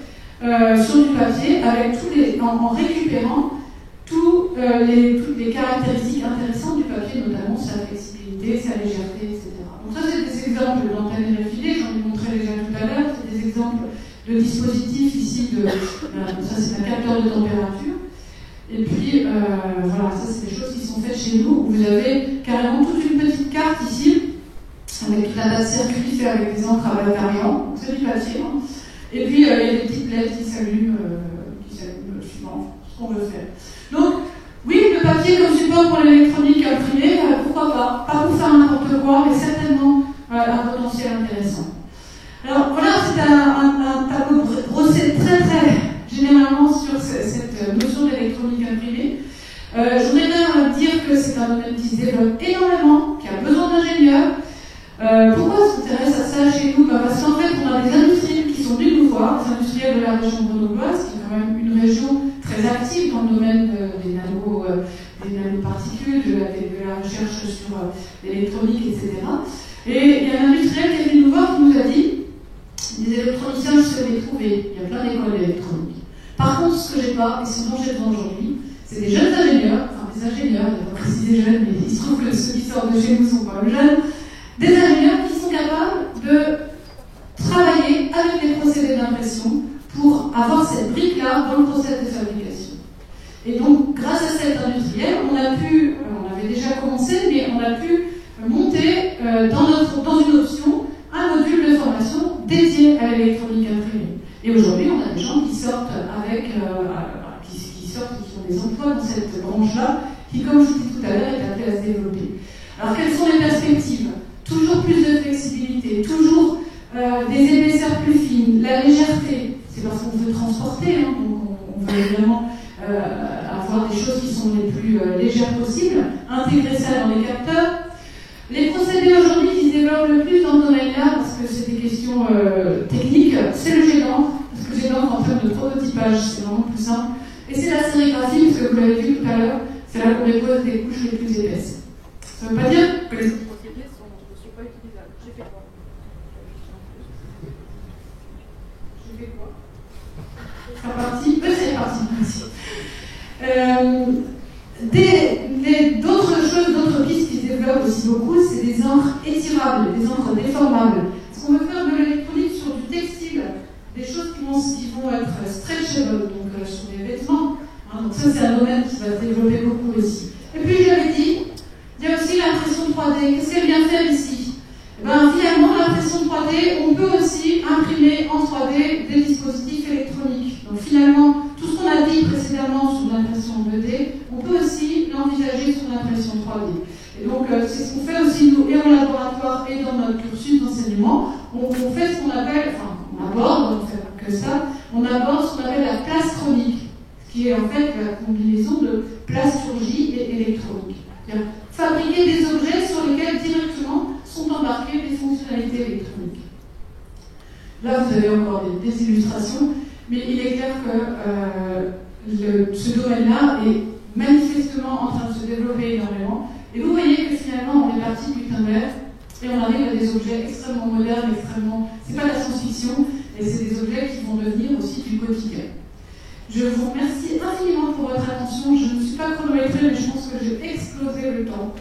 Speaker 1: sur du papier avec en récupérant toutes les caractéristiques intéressantes du papier, notamment sa flexibilité, sa légèreté, etc. Donc ça, c'est des exemples d'antennes RFID, j'en ai montré déjà tout à l'heure, c'est des exemples de dispositifs ici, ça c'est un capteur de température. Et puis, voilà, ça c'est des choses qui sont faites chez nous, où vous avez carrément toute une petite carte ici, avec tout un tas de circuits faits avec des encres à variants, c'est du papier. Hein. Et puis, il y a des petites LED qui s'allument suivant ce qu'on veut faire. Donc, oui, le papier comme support pour l'électronique imprimée, pourquoi pas? Pas pour faire n'importe quoi, mais certainement un potentiel intéressant. Alors voilà, c'est un tableau brossé très généralement sur cette notion d'électronique imprimée. Je voudrais bien dire que c'est un domaine qui se développe énormément, qui a besoin d'ingénieurs. Pourquoi on s'intéresse à ça chez nous? Parce qu'en fait, on a des industriels qui sont venus nous voir, des industriels de la région grenobloise, qui est quand même une région très active dans le domaine des nanoparticules, de la recherche sur l'électronique, etc. Et il y a un industriel qui est venu nous voir qui nous a dit: des électroniciens, je sais les trouver, il y a plein d'écoles d'électronique. Par contre, ce que j'ai pas, et ce dont j'ai besoin aujourd'hui, c'est des jeunes ingénieurs, enfin des ingénieurs, il n'y a pas précisé jeunes, mais il se trouve que ceux qui sortent de chez nous sont pas jeunes, des ingénieurs qui sont capables de travailler avec les procédés d'impression pour avoir cette brique-là dans le process de fabrication. Et donc, grâce à cet industriel, on avait déjà commencé, mais on a pu monter dans une option un module de formation dédié à l'électronique imprimée. Et aujourd'hui, on a des gens qui sortent qui ont des emplois dans cette branche-là, qui, comme je vous dis tout à l'heure, est appelée à se développer. Alors, quelles sont les perspectives? Toujours plus de flexibilité, toujours des épaisseurs plus fines, la légèreté, c'est parce qu'on veut transporter, hein, donc on veut évidemment avoir des choses qui sont les plus légères possibles, intégrer ça dans les capteurs. Les procédés aujourd'hui qui se développent le plus dans ce domaine-là, parce que c'est des questions techniques, c'est le jet d'encre, parce que le jet d'encre en termes de prototypage, c'est vraiment plus simple. Et c'est la sérigraphie, parce que vous l'avez vu tout à l'heure, c'est là qu'on dépose des couches les plus épaisses. Ça ne veut pas dire que les procédés ne sont pas utilisables. J'ai fait quoi? C'est reparti? Oui, c'est reparti. Merci. D'autres choses, d'autres pistes qui se développent aussi beaucoup, c'est des encres étirables, des encres déformables. Est-ce qu'on veut faire de l'électronique sur du textile, des choses qui vont être stretchable, donc sur des vêtements. Hein, donc ça, c'est un domaine qui va se développer beaucoup aussi. Et puis, j'avais dit, il y a aussi l'impression 3D. Qu'est-ce qu'elle vient faire ici? Finalement, l'impression 3D, on peut aussi imprimer en 3D des dispositifs électroniques. Donc finalement, tout ce qu'on a dit précédemment sur l'impression 2D, on peut aussi l'envisager sur l'impression 3D. Et donc, c'est ce qu'on fait aussi, nous, et en laboratoire, et dans notre cursus d'enseignement. On fait ce qu'on appelle, on aborde, on ne fait pas que ça, on aborde ce qu'on appelle la plastronique, qui est en fait la combinaison de plasturgie et électronique. C'est-à-dire fabriquer des objets sur lesquels directement sont embarquées des fonctionnalités électroniques. Là, vous avez encore des illustrations, mais il est clair que ce domaine-là est manifestement en train de se développer énormément. Et vous voyez que finalement, on est parti du Gutenberg et on arrive à des objets extrêmement modernes, c'est pas de la science-fiction, et c'est des objets qui vont devenir aussi du quotidien. Je vous remercie infiniment pour votre attention. Je ne suis pas chronométrée, mais je pense que j'ai explosé le temps.